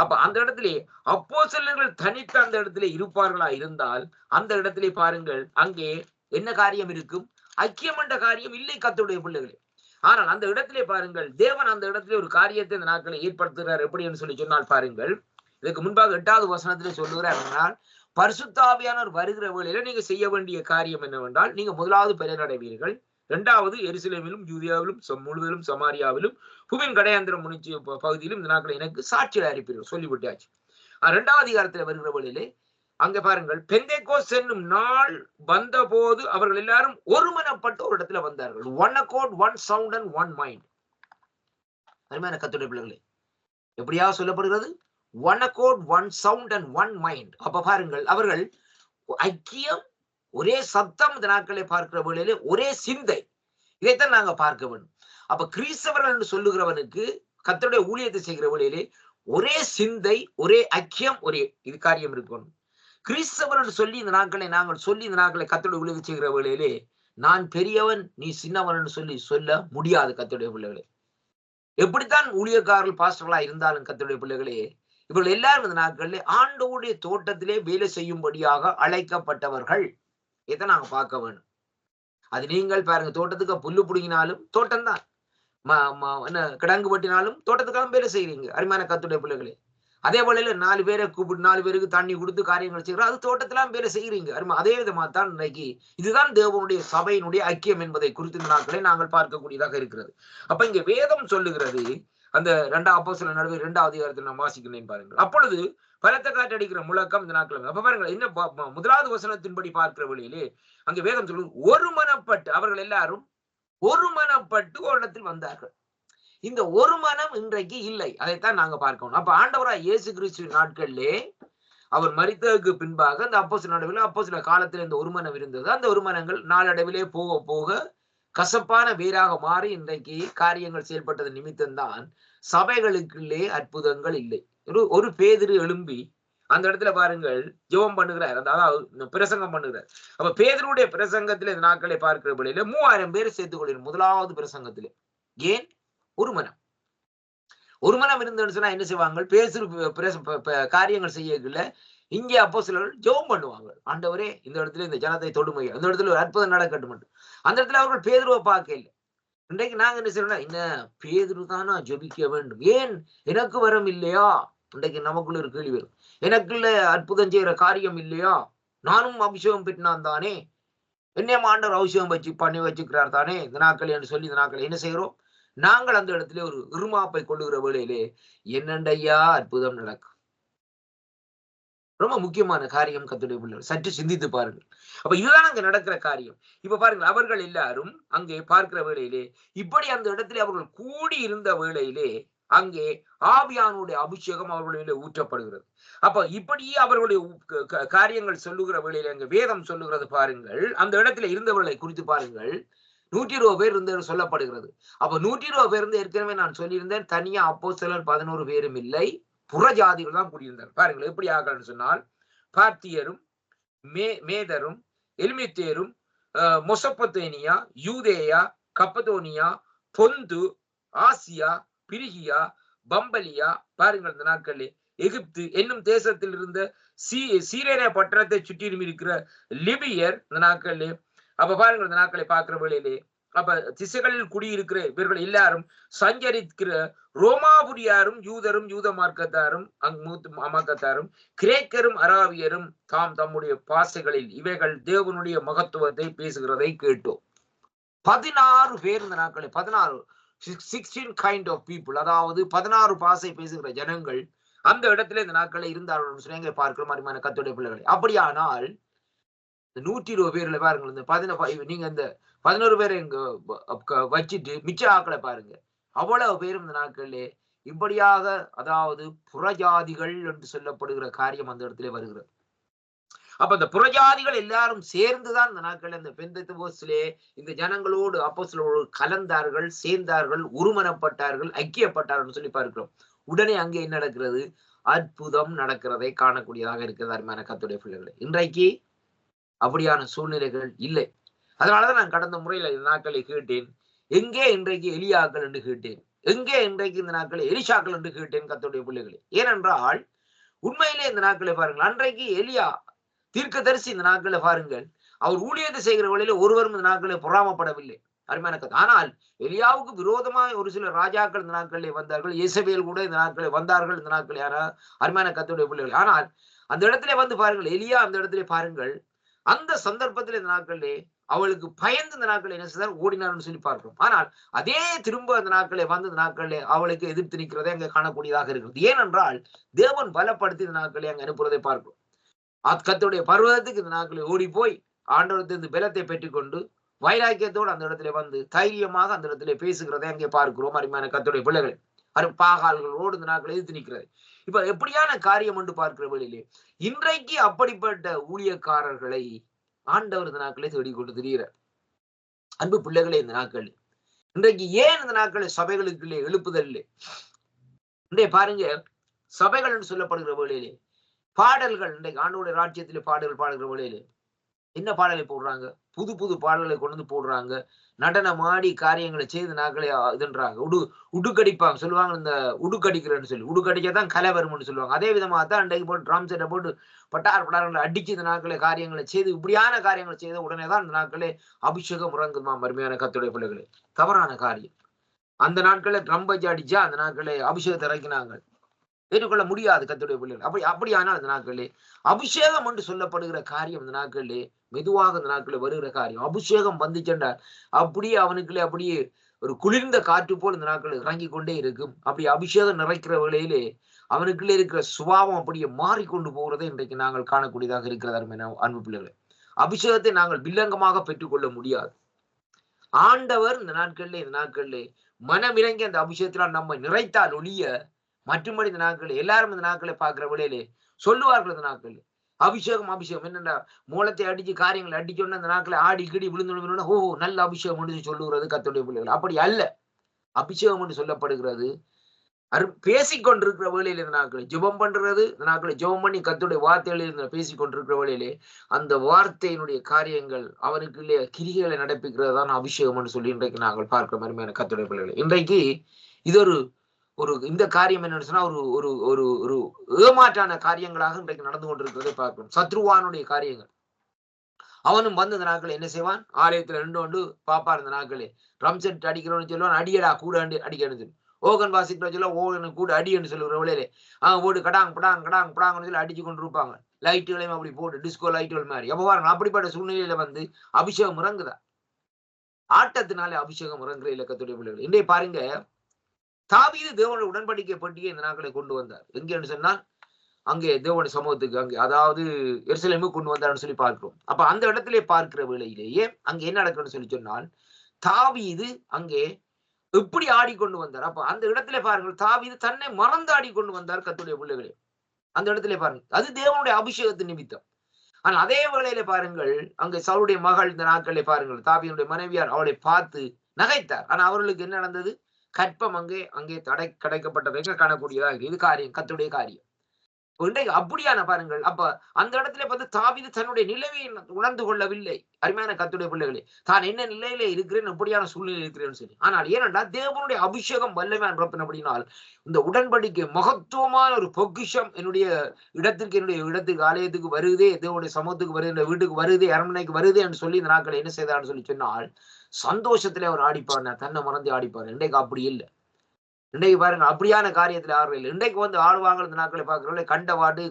அப்ப அந்த இடத்திலே அப்போஸ்தலர்கள் தனித்து அந்த இடத்திலே இருப்பார்களா இருந்தால் அந்த இடத்திலே பாருங்கள், அங்கே என்ன காரியம் இருக்கும்? ஐக்கியம் என்ற காரியம் இல்லை கர்த்தருடைய பிள்ளைகளே. ஆனால் அந்த இடத்திலே பாருங்கள், தேவன் அந்த இடத்திலே ஒரு காரியத்தை இந்த நாட்களை ஏற்படுத்துகிறார். எப்படி சொல்லி சொன்னால் பாருங்கள், இதுக்கு முன்பாக 8வது வசனத்திலே சொல்லுகிறார் என்றால், பரிசுத்த ஆவியானவர் வருகிற வேளையில நீங்க செய்ய வேண்டிய காரியம் என்னவென்றால், நீங்க முதலாவது பெயரடைவீர்கள், 2வது எருசலேமிலும் யூதியாவிலும் முழுவதிலும் சமாரியாவிலும் புவியின் கடையாந்திரம் முனிச்சு பகுதியிலும் இந்த நாட்களை எனக்கு சாட்சியை அனுப்பீர்கள் சொல்லிவிட்டாச்சு. 2வது அதிகாரத்தில் வருகிற வேளையிலே அங்க பாருங்கள், பெந்தெக்கோஸ்து என்னும் நாள் வந்த போது அவர்கள் எல்லாரும் ஒருமனப்பட்ட ஒரு இடத்துல வந்தார்கள். One accord, one sound and one mind. அருமையான கர்த்தருடைய பிள்ளைகளே, எப்படியா சொல்லப்படுகிறது? One accord, one sound and one mind. அப்ப பாருங்கள், அவர்கள் ஐக்கியம், ஒரே சத்தம் இந்த நாட்களை பார்க்கிற வேளையிலே ஒரே சிந்தை. இதைத்தான் நாங்க பார்க்க வேண்டும். அப்ப கிறிஸ்தவர்கள் என்று சொல்லுகிறவனுக்கு கர்த்தருடைய ஊழியத்தை செய்கிற வேளையிலே ஒரே சிந்தை, ஒரே ஐக்கியம், ஒரே இது காரியம் இருக்கணும். கிறிஸ்தவர் என்று சொல்லி இந்த நாட்களை நாங்கள் சொல்லி இந்த நாட்களை கர்த்தருடைய ஊழியத்தை செய்கிற வேளையிலே நான் பெரியவன் நீ சின்னவன் என்று சொல்லி சொல்ல முடியாது. கர்த்தருடைய பிள்ளைகளே, எப்படித்தான் ஊழியக்காரர்கள் பாஸ்டர்களா இருந்தாலும் கர்த்தருடைய பிள்ளைகளே, இவர்கள் எல்லாரும் இந்த நாட்களிலே ஆண்டவருடைய தோட்டத்திலே வேலை செய்யும்படியாக அழைக்கப்பட்டவர்கள். இதை நாங்க பார்க்க வேணும். அது நீங்கள் பாருங்க, தோட்டத்துக்கு புல்லு பிடிங்கினாலும் தோட்டம் தான், என்ன கிடங்கு பட்டினாலும் தோட்டத்துக்காக வேலை செய்யறீங்க. அருமையான கர்த்தருடைய பிள்ளைகளே, அதே போல 4 பேரை கூப்பிட்டு 4 பேருக்கு தண்ணி கொடுத்து காரியங்கள் செய்யறோம், அது தோட்டத்திலாம் வேலை செய்யறீங்க. அதே விதமா தான் இன்னைக்கு இதுதான் தேவனுடைய சபையினுடைய ஐக்கியம் என்பதை குறித்து நாட்களை நாங்கள் பார்க்கக்கூடியதாக இருக்கிறது. அப்ப இங்க வேதம் சொல்லுகிறது, அந்த 2 அப்போஸ்தலர் நடுவே 2வது அதிகாரத்தில் நாம் வாசிக்கிறேன் பாருங்கள். அப்பொழுது பலத்த காற்று அடிக்கிற முழக்கம் இந்த நாட்கள். அப்ப பாருங்கள், என்ன 1வது வசனத்தின்படி பார்க்கிற வழியிலே அங்கே வேதம் சொல்லுது, ஒருமனப்பட்டு அவர்கள் எல்லாரும் ஒருமனப்பட்டு ஒரு இடத்தில் வந்தார்கள். இந்த ஒரு மனம் இன்றைக்கு இல்லை. அதைத்தான் நாங்க பார்க்கணும். அப்ப ஆண்டவராய் இயேசு கிறிஸ்துவின் நாட்களிலே அவர் மரித்ததற்கு பின்பாக அந்த அப்போஸ்தலர் நடுவில் அப்போஸ்தலர் காலத்தில் இந்த ஒருமனம் இருந்தது. அந்த ஒருமனங்கள் நாளடைவிலே போக போக கசப்பான வேராக மாறி இன்றைக்கு காரியங்கள் செயல்பட்டது நிமித்தம்தான் சபைகளுக்குள்ளே அற்புதங்கள் இல்லை. ஒரு பேதுரு எழும்பி அந்த இடத்துல பாருங்கள் ஜெபம் பண்ணுகிறார், அதாவது பிரசங்கம் பண்ணுகிறார். அப்ப பேதுருடைய பிரசங்கத்திலே இந்த நாட்களை பார்க்கிற வழியில 3000 பேர் சேர்த்துக் கொள்ளும் 1வது பிரசங்கத்திலே. ஏன்? ஒரு மனம். ஒரு மனம் இருந்ததுன்னு சொன்னா என்ன செய்வாங்க? காரியங்கள் செய்யல. இங்கே அப்போஸ்தலர்கள் ஜெபம் பண்ணுவாங்க. ஆண்டவரே, இந்த இடத்துல இந்த ஜனத்தை தொடுமை, அந்த இடத்துல ஒரு அற்புதம் நடக்கட்டும். அந்த இடத்துல அவர்கள் பேதுருவை பார்க்க இல்லை. இன்றைக்கு நாங்க என்ன செய்யணும்? என்ன பேதுரு தானா ஜெபிக்க வேண்டும்? ஏன் எனக்கு வரம் இல்லையா? இன்றைக்கு நமக்குள்ள ஒரு கேள்வி வரும். எனக்குள்ள அற்புதம் செய்யற காரியம் இல்லையா? நானும் அபிஷேகம் பெற்றான் தானே, என்னையும் ஆண்டவர் அபிஷேகம் பண்ணி வச்சுக்கிறார் தானே இந்த நாட்கள் என்று சொல்லி இந்த நாட்கள் என்ன செய்கிறோம்? நாங்கள் அந்த இடத்துல ஒரு இருமாப்பை கொள்ளுகிற வேளையிலே என்னண்டையா அற்புதம் நடக்கும். ரொம்ப முக்கியமான காரியம் கர்த்தருடைய பிள்ளைகள், சற்று சிந்தித்து பாருங்கள். அப்ப இதுதான் அங்க நடக்கிற காரியம். இப்ப பாருங்கள், அவர்கள் எல்லாரும் அங்கே பார்க்கிற வேளையிலே இப்படி அந்த இடத்துல அவர்கள் கூடி இருந்த வேளையிலே அங்கே ஆவியானுடைய அபிஷேகம் அவர்களுடைய ஊற்றப்படுகிறது. அப்ப இப்படியே அவர்களுடைய காரியங்கள் சொல்லுகிற வேளையிலே அங்க வேதம் சொல்லுகிறது பாருங்கள். அந்த இடத்துல இருந்தவர்களை குறித்து பாருங்கள், 120 பேர் இருந்து சொல்லப்படுகிறது. அப்ப 120 பேர் இருந்து ஏற்கனவே நான் சொல்லியிருந்தேன், தனியா அப்போஸ்தலர் 11 பேரும் இல்லை, புறஜாதிகள் தான் கூடியிருந்தார். பாருங்கள் எப்படி ஆகலன்னு சொன்னால், பார்த்தியரும் மேதரும் எலிமித்தேரும் மொசொப்பொத்தேனியா, யூதேயா, கப்பதோனியா, பொந்து, ஆசியா, பிரிகியா, பம்பலியா, பாருங்கள் இந்த நாட்களிலே எகிப்து என்னும் தேசத்தில் இருந்த சீரேனே பட்டணத்தை சுற்றிலும் இருக்கிற லிபியர் இந்த நாட்களிலே. அப்ப பாருங்கள் இந்த நாட்களை பார்க்கிற வேளையிலே அப்ப திசைகளில் குடியிருக்கிற இவர்கள் எல்லாரும் சஞ்சரிக்கிற ரோமாபுரியாரும் யூதரும் யூத மார்க்கத்தாரும் மார்க்கத்தாரும் கிரேக்கரும் அராவியரும் தாம் தம்முடைய பாசைகளில் இவைகள் தேவனுடைய மகத்துவத்தை பேசுகிறதை கேட்டோம். 16 பேர் இந்த நாட்களை 16 கைண்ட் ஆஃப் பீப்புள், அதாவது 16 பாசை பேசுகிற ஜனங்கள் அந்த இடத்துல இந்த நாட்களை இருந்தார்கள் பார்க்கிற மாதிரியான கர்த்தருடைய பிள்ளைகளை. அப்படியானால் 120 பேர்ல பாருங்கள், இந்த நீங்க இந்த 11 பேரை இங்க வச்சுட்டு மிச்ச ஆக்களை பாருங்க, அவ்வளவு பேரும் இந்த நாட்களிலே இப்படியாக, அதாவது புறஜாதிகள் என்று சொல்லப்படுகிற காரியம் அந்த இடத்துல வருகிறது. அப்ப இந்த புறஜாதிகள் எல்லாரும் சேர்ந்துதான் இந்த நாட்கள் இந்த பெந்தெகோஸ்திலே இந்த ஜனங்களோடு அப்போஸ்தலரோடு கலந்தார்கள், சேர்ந்தார்கள், ஒருமனப்பட்டார்கள், ஐக்கியப்பட்டார்கள் சொல்லி பார்க்கிறோம். உடனே அங்கே என்ன நடக்கிறது? அற்புதம் நடக்கிறதை காணக்கூடியதாக இருக்கிறது. அருமையான கர்த்தருடைய பிள்ளைகளை, இன்றைக்கு அப்படியான சூழ்நிலைகள் இல்லை. அதனாலதான் நான் கடந்த முறையில இந்த நாட்களை கேட்டேன், எங்கே இன்றைக்கு எலியாக்கள் என்று கேட்டேன், எங்கே இன்றைக்கு இந்த நாட்களை எலிஷாக்கள் என்று கேட்டேன் கர்த்தருடைய பிள்ளைகளை. ஏனென்றால் உண்மையிலே இந்த நாட்களை பாருங்கள், அன்றைக்கு எலியா தீர்க்கதரிசி இந்த நாட்களை பாருங்கள், அவர் ஊழியத்தை செய்கிற வழியில ஒருவரும் இந்த நாட்களை பொறாமப்படவில்லை. அருமையான கதை. ஆனால் எலியாவுக்கு விரோதமாக ஒரு சில ராஜாக்கள் இந்த நாட்களிலே வந்தார்கள், இயேசபேல் கூட இந்த நாட்களை வந்தார்கள் இந்த நாட்கள். யாரா? அருமையான கர்த்தருடைய பிள்ளைகள். ஆனால் அந்த இடத்துல வந்து பாருங்கள், எலியா அந்த இடத்துல பாருங்கள், அந்த சந்தர்ப்பத்தில் இந்த நாட்களிலே அவளுக்கு பயந்து இந்த நாட்களை என்ன செய்தார்? ஓடினார்னு சொல்லி பார்க்கிறோம். ஆனால் அதே திரும்ப அந்த நாட்களை வந்து இந்த நாட்களிலே அவளுக்கு எதிர்த்து நிற்கிறதை அங்கே காணக்கூடியதாக இருக்கிறது. ஏனென்றால் தேவன் பலப்படுத்தி இந்த நாட்களை அங்கே அனுப்புவதை பார்க்கிறோம். கர்த்தருடைய பர்வதத்துக்கு இந்த நாட்களில் ஓடி போய் ஆண்டவரத்திலிருந்து பலத்தை பெற்றுக்கொண்டு வைராக்கியத்தோடு அந்த இடத்துல வந்து தைரியமாக அந்த இடத்துல பேசுகிறதை அங்கே பார்க்கிறோம். அருமையான கர்த்தருடைய பிள்ளைகள், பாகால்களோடு இந்த நாட்களை எதிர்த்து நிற்கிறது. இப்ப எப்படியான காரியம் என்று பார்க்கிற வழியிலே இன்றைக்கு அப்படிப்பட்ட ஊழியக்காரர்களை ஆண்டவர் இந்த நாட்களை தேடிக்கொண்டு திரிகிறார். அன்பு பிள்ளைகளே, இந்த நாட்கள் இன்றைக்கு ஏன் இந்த நாட்களை சபைகளுக்குள்ளே எழுப்புதல் இல்லை? இன்றைய பாருங்க, சபைகள் என்று சொல்லப்படுகிற வேளையிலே பாடல்கள், இன்றைக்கு ஆண்டவருடைய ராஜ்யத்திலே பாடல்கள் பாடுகிற வேளையிலே என்ன பாடலை போடுறாங்க? புது புது பாடல்களை கொண்டு வந்து போடுறாங்க. நடனமாடி காரியங்களை செய்து நாட்களை இதுன்றாங்க. உடுக்கடிப்பாங்க சொல்லுவாங்க, இந்த உடுக்கடிக்கிறேன்னு சொல்லி. உடுக்கடிச்சாதான் கலை வரும்னு சொல்லுவாங்க. அதே விதமாக தான் அன்றைக்கு போட்டு ட்ரம் செட்டை போட்டு பட்டார்களை அடிச்சு இந்த நாட்களை காரியங்களை செய்து இப்படியான காரியங்களை செய்த உடனே தான் இந்த நாட்களே அபிஷேகம் உறங்குமா. மருமையான கர்த்தருடைய பிள்ளைகளே, தவறான காரியம். அந்த நாட்களை ட்ரம் பஜ் அடிச்சா அந்த நாட்களை அபிஷேகத்தை இறக்கினாங்க, ஏற்றுக்கொள்ள முடியாது கர்த்தருடைய பிள்ளைகள். அப்படியானால் இந்த நாட்களே அபிஷேகம் என்று சொல்லப்படுகிற காரியம் இந்த நாட்களிலே மெதுவாக இந்த நாட்களில் வருகிற காரியம். அபிஷேகம் வந்துச்சென்றால் அப்படியே அவனுக்குள்ளே அப்படியே ஒரு குளிர்ந்த காற்று போல் இந்த நாட்கள் இறங்கி கொண்டே இருக்கும். அப்படி அபிஷேகம் நிறைக்கிற வேளையிலே அவனுக்குள்ளே இருக்கிற சுபாவம் அப்படியே மாறிக்கொண்டு போகிறதை இன்றைக்கு நாங்கள் காணக்கூடியதாக இருக்கிறது. அன்பு பிள்ளைகளே, அபிஷேகத்தை நாங்கள் வில்லங்கமாக பெற்றுக்கொள்ள முடியாது. ஆண்டவர் இந்த நாட்களிலே மனமிறங்கி அந்த அபிஷேகத்தினால் நம்மை நிறைத்தால் ஒழிய மற்றும்படி இந்த நாட்களில் எல்லாரும் இந்த நாட்களை பார்க்கிற வேளையிலே சொல்லுவார்கள். இந்த நாட்களில் அபிஷேகம் என்னென்ன மூலத்தை அடிச்சு காரியங்களை அடிச்சோன்னு அந்த நாட்களை ஆடி கிடி விழுந்து ஓ நல்ல அபிஷேகம் என்று சொல்லுகிறது கர்த்தருடைய பிள்ளைகள். அப்படி அல்ல. அபிஷேகம் என்று சொல்லப்படுகிறது பேசிக்கொண்டிருக்கிற வேளையில இந்த நாட்களை ஜெபம் பண்றது, இந்த நாட்களை ஜெபம் பண்ணி கர்த்தருடைய வார்த்தைகளில் பேசிக்கொண்டிருக்கிற வேளையிலே அந்த வார்த்தையினுடைய காரியங்கள் அவனுக்குள்ளே கிரிகளை நடப்பிக்கிறது தான் அபிஷேகம் என்று சொல்லி இன்றைக்கு நாங்கள் பார்க்கிற மாதிரியான கர்த்தருடைய பிள்ளைகளை. இன்றைக்கு இது ஒரு இந்த காரியம் என்னன்னு சொன்னா ஒரு ஒரு ஒரு ஒரு ஏமாற்றான காரியங்களாக இன்றைக்கு நடந்து கொண்டிருக்கிறதை பார்க்கிறோம். சத்ருவானுடைய காரியங்கள். அவனும் வந்து இந்த நாட்களை என்ன செய்வான்? ஆலயத்துல 2 பாப்பா இந்த நாட்களே ட்ரம் செட் அடிக்கிறோன்னு சொல்லுவான். அடியடா கூட அடிக்கணும் சொல்லி ஓகன் வாசிக்கிற சொல்ல ஓகனு கூட அடின்னு சொல்லுற வேளையிலே போட்டு கடாங் படாங் கடாங் படாங்கன்னு சொல்லி அடிச்சு கொண்டு இருப்பாங்க. லைட்டுகளையும் அப்படி போட்டு டிஸ்கோ லைட்டுகள் மாதிரி. எப்ப பாருங்க அப்படிப்பட்ட சூழ்நிலையில வந்து அபிஷேகம் இறங்குதா? ஆட்டத்தினாலே அபிஷேகம் இறங்குற இலக்கத்துடைய பிள்ளைகள். இன்றைய பாருங்க, தாவீது தேவனுடைய உடன்படிக்கை பட்டியை இந்த நாட்களை கொண்டு வந்தார். எங்கன்னு சொன்னால் அங்கே தேவனுடைய சமூகத்துக்கு அங்கே அதாவது எருசலேமுக்கு கொண்டு வந்தார்னு சொல்லி பார்க்கிறோம். அப்ப அந்த இடத்திலே பார்க்கிற வேளையிலேயே அங்கே என்ன நடக்குன்னு சொல்லி சொன்னால் தாவீது அங்கே எப்படி ஆடிக்கொண்டு வந்தார். அப்ப அந்த இடத்துல பாருங்கள், தாவீது தன்னை மறந்து ஆடிக்கொண்டு வந்தார் கர்த்தருடைய பிள்ளைகளே. அந்த இடத்துல பாருங்க, அது தேவனுடைய அபிஷேகத்தின் நிமித்தம். ஆனா அதே வேளையில பாருங்கள், அங்க சவுளுடைய மகள் இந்த நாட்களை பாருங்கள், தாவீதுடைய மனைவியார் அவளை பார்த்து நகைத்தார். ஆனா அவர்களுக்கு என்ன நடந்தது? கற்பம் அங்கே கிடைக்கப்பட்டதை காணக்கூடியதா இருக்கு. இது காரியம், கர்த்தருடைய காரியம். அப்படியான பாருங்கள். அப்ப அந்த இடத்துல பார்த்து தாவீது தன்னுடைய நிலையை உணர்ந்து கொள்ளவில்லை. அருமையான கர்த்தருடைய பிள்ளைகளே, தான் என்ன நிலையில இருக்கிறேன், எப்படியான சூழ்நிலை இருக்கிறேன்னு சொல்லி. ஆனால் ஏனென்றால் தேவனுடைய அபிஷேகம் வல்லமையான அப்படினால் இந்த உடன்படிக்கை மகத்துவமான ஒரு பொக்கிஷம் என்னுடைய இடத்துக்கு ஆலயத்துக்கு வருதே, தேவனுடைய சமூகத்துக்கு வருது, வீட்டுக்கு வருதே, அரண்மனைக்கு வருதே என்று சொல்லி இந்த நாட்கள் என்ன செய்தான்னு சொல்லி சொன்னால் சந்தோஷத்திலே அவர் ஆடிப்பார், தன்னை மறந்து ஆடிப்பார். இன்றைக்கு அப்படி இல்லை. இன்றைக்கு பாருங்க, அப்படியான காரியத்துல ஆர்வம் இல்லை. இன்றைக்கு வந்து ஆழ்வாங்க இந்த நாட்களை பார்க்கிறவங்களே கண்டவாடு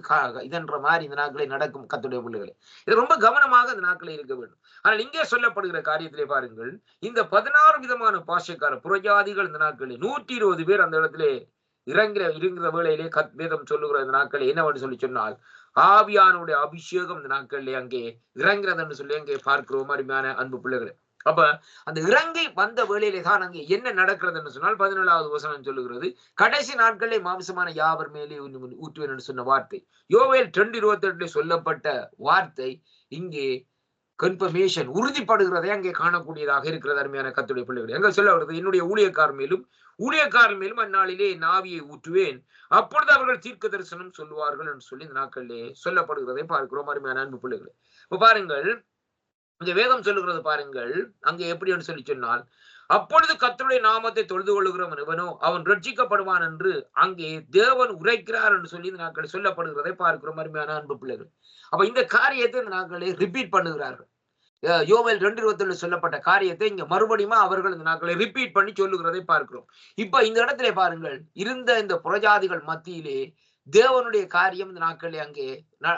இதன்ற மாதிரி இந்த நாட்களை நடக்கும் கர்த்தருடைய பிள்ளைகளே. இது ரொம்ப கவனமாக இந்த நாட்களை இருக்க வேண்டும். ஆனால் இங்கே சொல்லப்படுகிற காரியத்திலே பாருங்கள், இந்த 16 விதமான பாஷைக்கார புறஜாதிகள் இந்த நாட்களில் 120 பேர் அந்த இடத்திலே இருக்கிற வேளையிலே வேதம் சொல்லுகிற இந்த நாட்களை என்னவென்று சொல்லி சொன்னால் ஆவியானுடைய அபிஷேகம் இந்த நாட்களிலே அங்கே இறங்கிறது என்று சொல்லி அங்கே பார்க்கிறோம். அருமையான அன்பு பிள்ளைகளே, அப்ப அந்த இறங்கி வந்த வேளையிலே தான் அங்கே என்ன நடக்கிறதுன்னு சொன்னால் 17வது வசனம் சொல்லுகிறது, கடைசி நாட்களிலே மாம்சமான யாவர் மேலே ஊற்றுவேன் என்று சொன்ன வார்த்தை யோவேல் 2:28 சொல்லப்பட்ட வார்த்தை இங்கே கன்ஃபர்மேஷன் உறுதிப்படுகிறதை அங்கே காணக்கூடியதாக இருக்கிறது. அருமையான கர்த்தருடைய பிள்ளைகள், எங்க சொல்ல வருது? என்னுடைய ஊழியக்காரர் மேலும் அந்நாளிலே என் ஆவியை ஊற்றுவேன், அப்பொழுது அவர்கள் தீர்க்க தரிசனம் சொல்லுவார்கள் என்று சொல்லி இந்த நாட்களிலே சொல்லப்படுகிறதை பார்க்கிறோம். அருமையான அன்பு பிள்ளைகளை, இப்ப பாருங்கள், இந்த வேதம் சொல்லுகிறது பாருங்கள், அங்கே எப்படி என்று சொல்லி சொன்னால் அப்பொழுது கர்த்தருடைய நாமத்தை தொழுது கொள்ளுகிறவன் எவனோ அவன் ரட்சிக்கப்படுவான் என்று அங்கே தேவன் உரைக்கிறார் என்று சொல்லி இந்த நாட்களை சொல்லப்படுகிறதை பார்க்கிறோம். அருமையான அன்பு பிள்ளைகள், அப்ப இந்த காரியத்தை இந்த நாட்களை ரிப்பீட் பண்ணுகிறார்கள். யோவேல் 2:27 சொல்லப்பட்ட காரியத்தை இங்க மறுபடியும் அவர்கள் இந்த நாட்களை ரிப்பீட் பண்ணி சொல்லுகிறதை பார்க்கிறோம். இப்ப இந்த இடத்துல பாருங்கள், இருந்த இந்த புறஜாதிகள் மத்தியிலே தேவனுடைய காரியம் இந்த நாட்களில் அங்கே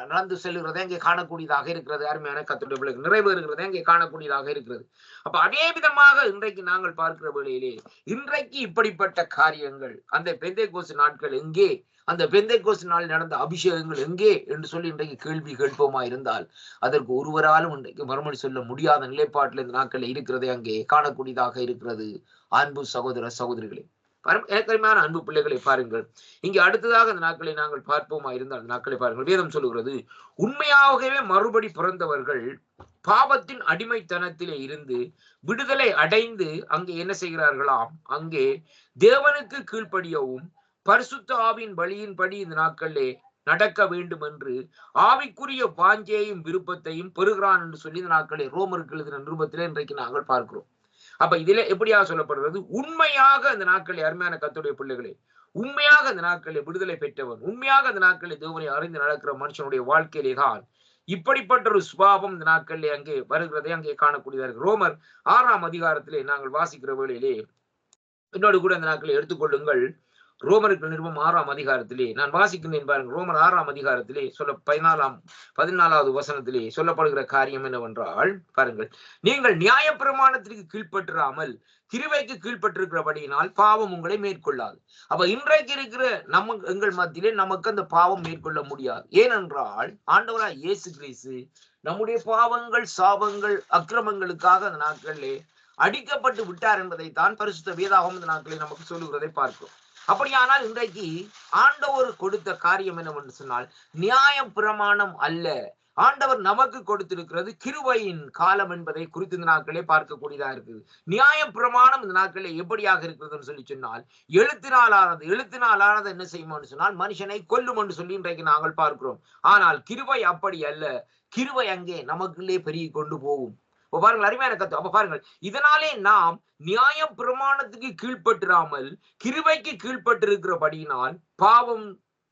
நடந்து செல்லுகிறதை அங்கே காணக்கூடியதாக இருக்கிறது. அருமையான கர்த்தருடைய பிள்ளைகள், நிறைவேறுகிறதை அங்கே காணக்கூடியதாக இருக்கிறது. அப்ப அதே விதமாக இன்றைக்கு நாங்கள் பார்க்கிற வேளையிலே இன்றைக்கு இப்படிப்பட்ட காரியங்கள் அந்த பெந்தைக்கோஸ்து நாட்கள் எங்கே, அந்த பெந்தைக்கோஸ்து நாளில் நடந்த அபிஷேகங்கள் எங்கே என்று சொல்லி இன்றைக்கு கேள்வி கேட்போமா இருந்தால் அதற்கு ஒருவராலும் இன்றைக்கு மறுமொழி சொல்ல முடியாத நிலைப்பாட்டில் இந்த நாட்களில் இருக்கிறதை அங்கே காணக்கூடியதாக இருக்கிறது. அன்பு சகோதர சகோதரிகளே, ஏற்கனவே அன்பு பிள்ளைகளை பாருங்கள், இங்கே அடுத்ததாக அந்த நாட்களை நாங்கள் பார்ப்போமா இருந்தால் அந்த நாட்களை பாருங்கள். வேதம் சொல்லுகிறது, உண்மையாகவே மறுபடி பிறந்தவர்கள் பாவத்தின் அடிமைத்தனத்திலே இருந்து விடுதலை அடைந்து அங்கே என்ன செய்கிறார்களாம்? அங்கே தேவனுக்கு கீழ்ப்படியவும் பரிசுத்த ஆவியின் வழியின்படி இந்த நாட்களிலே நடக்க வேண்டும் என்று ஆவிக்குரிய வாஞ்சையையும் விருப்பத்தையும் பெறுகிறான் என்று சொல்லி இந்த நாட்களை ரோமருக்கு எழுதின நிருபத்திலே இன்றைக்கு நாங்கள் பார்க்கிறோம். அப்ப இதுல எப்படியாக சொல்லப்படுகிறது? உண்மையாக அந்த நாட்களில் அருமையான கர்த்தருடைய பிள்ளைகளே, உண்மையாக அந்த நாட்களில் விடுதலை பெற்றவன், உண்மையாக அந்த நாட்களில் தேவனை அறிந்து நடக்கிற மனுஷனுடைய வாழ்க்கையிலே தான் இப்படிப்பட்ட ஒரு சுபாவம் இந்த நாட்களிலே அங்கே வருகிறதை அங்கே காணக்கூடியதாக. ரோமர் 6ஆம் அதிகாரத்திலே நாங்கள் வாசிக்கிற வேளையிலே என்னோடு கூட இந்த நாட்களை எடுத்துக்கொள்ளுங்கள். ரோமருக்கு நிருபம் 6ஆம் அதிகாரத்திலே நான் வாசிக்கின்றேன் பாருங்கள். ரோமர் 6ஆம் அதிகாரத்திலே 14வது வசனத்திலே சொல்லப்படுகிற காரியம் என்னவென்றால் பாருங்கள், நீங்கள் நியாயப்பிரமாணத்திற்கு கீழ்ப்பற்றாமல் கிருபைக்கு கீழ்ப்பட்டிருக்கிறபடியினால் பாவம் உங்களை மேற்கொள்ளாது. அப்ப இன்றைக்கு இருக்கிற எங்கள் மத்தியிலே நமக்கு அந்த பாவம் மேற்கொள்ள முடியாது. ஏனென்றால் ஆண்டவராய் இயேசு கிறிஸ்து நம்முடைய பாவங்கள், சாபங்கள், அக்கிரமங்களுக்காக அந்த நாட்களிலே அடிக்கப்பட்டு விட்டார் என்பதைத்தான் பரிசுத்த வேதாகமம் இந்த நாட்களில் நமக்கு சொல்லுகிறதை பார்க்கிறோம். அப்படியானால் இன்றைக்கு ஆண்டவர் கொடுத்த காரியம் என்னவென்று சொன்னால் நியாய பிரமாணம் அல்ல, ஆண்டவர் நமக்கு கொடுத்திருக்கிறது கிருபையின் காலம் என்பதை குறித்து இந்த நாட்களே பார்க்கக்கூடியதா இருக்குது. நியாய பிரமாணம் இந்த நாட்களில் எப்படியாக இருக்கிறதுன்னு சொல்லி சொன்னால் எழுத்தினாலானது என்ன செய்யும்னு சொன்னால் மனுஷனை கொல்லும் என்று சொல்லி இன்றைக்கு நாங்கள் பார்க்கிறோம். ஆனால் கிருபை அப்படி அல்ல. கிருபை அங்கே நமக்குள்ளே பெருகி கொண்டு போகும். பாருங்கள், அருமையான கருத்து. அப்ப பாருங்கள், இதனாலே நாம் நியாய பிரமாணத்துக்கு கீழ்ப்பட்டிராமல் கிருபைக்கு கீழ்ப்பட்டிருக்கிறபடியினால்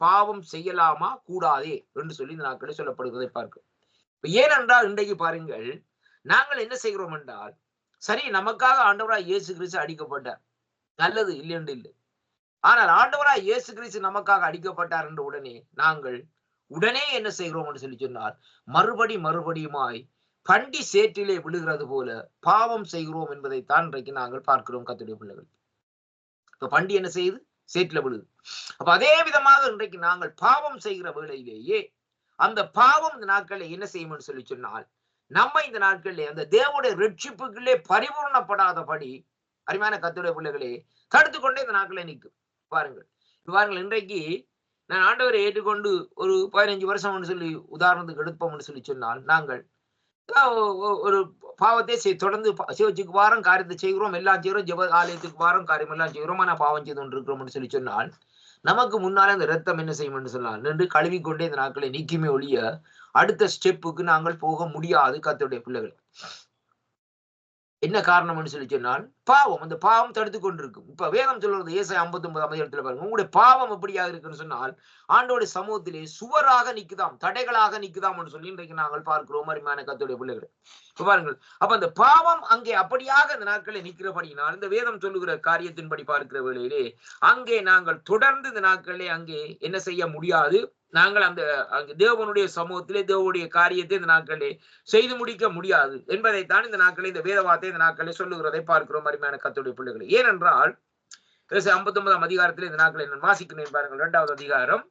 பாவம் செய்யலாமா கூடாதே என்று சொல்லி இந்த நாட்களில் சொல்லப்படுவதை பார்க்கிறோம். ஏனென்றால் இன்றைக்கு பாருங்கள், நாங்கள் என்ன செய்கிறோம் என்றால், சரி நமக்காக ஆண்டவராய் இயேசு கிறிஸ்து அடிக்கப்பட்டார், நல்லது இல்லை என்று இல்லை. ஆனால் ஆண்டவராய் இயேசு கிறிஸ்து நமக்காக அடிக்கப்பட்டார் என்ற உடனே என்ன செய்கிறோம் என்று சொல்லி சொன்னால் மறுபடியுமாய் பண்டி சேற்றிலே விழுகிறது போல பாவம் செய்கிறோம் என்பதைத்தான் இன்றைக்கு நாங்கள் பார்க்கிறோம் கர்த்தருடைய பிள்ளைகள். இப்ப பண்டி என்ன செய்யுது? சேற்றில விழுது. அப்ப அதே விதமாக இன்றைக்கு நாங்கள் பாவம் செய்கிற வேளையிலேயே அந்த பாவம் இந்த நாட்களில் என்ன செய்யும் சொல்லி சொன்னால் நம்ம இந்த நாட்களிலே அந்த தேவனுடைய ரட்சிப்புக்குள்ளே பரிபூர்ணப்படாதபடி அருமையான கர்த்தருடைய பிள்ளைகளே தடுத்து கொண்டே இந்த நாட்களில் நிற்கும். பாருங்கள், இன்றைக்கு நான் ஆண்டவரை ஏற்றுக்கொண்டு ஒரு 15 வருஷம் சொல்லி உதாரணத்துக்கு எடுப்போம்னு சொல்லி சொன்னால் நாங்கள் ஒரு பாவத்தை தொடர்ந்து சிவச்சுக்கு வாரம் காரியத்தை செய்கிறோம், எல்லாம் செய்கிறோம், ஜெப ஆலயத்துக்கு வாரம் காரியம் எல்லாம் செய்கிறோம், ஆனா பாவம் செய்து கொண்டு இருக்கிறோம்னு சொல்லி சொன்னால் நமக்கு முன்னாலே அந்த ரத்தம் என்ன செய்யும் சொல்லலாம் நின்று கழுவிக்கொண்டே இந்த நாட்களை நீக்குமே ஒழிய அடுத்த ஸ்டெப்புக்கு நாங்கள் போக முடியாது கர்த்தருடைய பிள்ளைகள். என்ன காரணம்னு சொல்லி சொன்னால் அந்த பாவம் தடுத்து கொண்டிருக்கும். இப்ப வேதம் சொல்றது ஏசாயா 59ஆம் இடத்துல பாருங்க, உங்களுடைய பாவம் எப்படியாக இருக்குன்னு சொன்னால் ஆண்டோடைய சமூகத்திலே சுவராக நிக்குதாம், தடைகளாக நிக்குதாம் சொல்லி இன்றைக்கு நாங்கள் பார்க்கிறோம் அருமையான கர்த்தருடைய பிள்ளைகள். இப்ப பாருங்கள், அப்ப அந்த பாவம் அங்கே அப்படியாக இந்த நாட்களை நிற்கிறபடினால் இந்த வேதம் சொல்லுகிற காரியத்தின்படி பார்க்கிற வேளையிலே அங்கே நாங்கள் தொடர்ந்து இந்த நாட்களே அங்கே என்ன செய்ய முடியாது. நாங்கள் அந்த தேவனுடைய சமூகத்திலே தேவனுடைய காரியத்தை இந்த நாட்களே செய்து முடிக்க முடியாது என்பதைத்தான் இந்த நாட்களே இந்த வேத வார்த்தை இந்த நாட்களே சொல்லுகிறதை பார்க்கிறோம் அருமையான கர்த்தருடைய பிள்ளைகளை. ஏனென்றால் 59ஆம் அதிகாரத்தில் இந்த நாட்களை நான் வாசிக்கிறேன் பாருங்கள். 2வது அதிகாரம்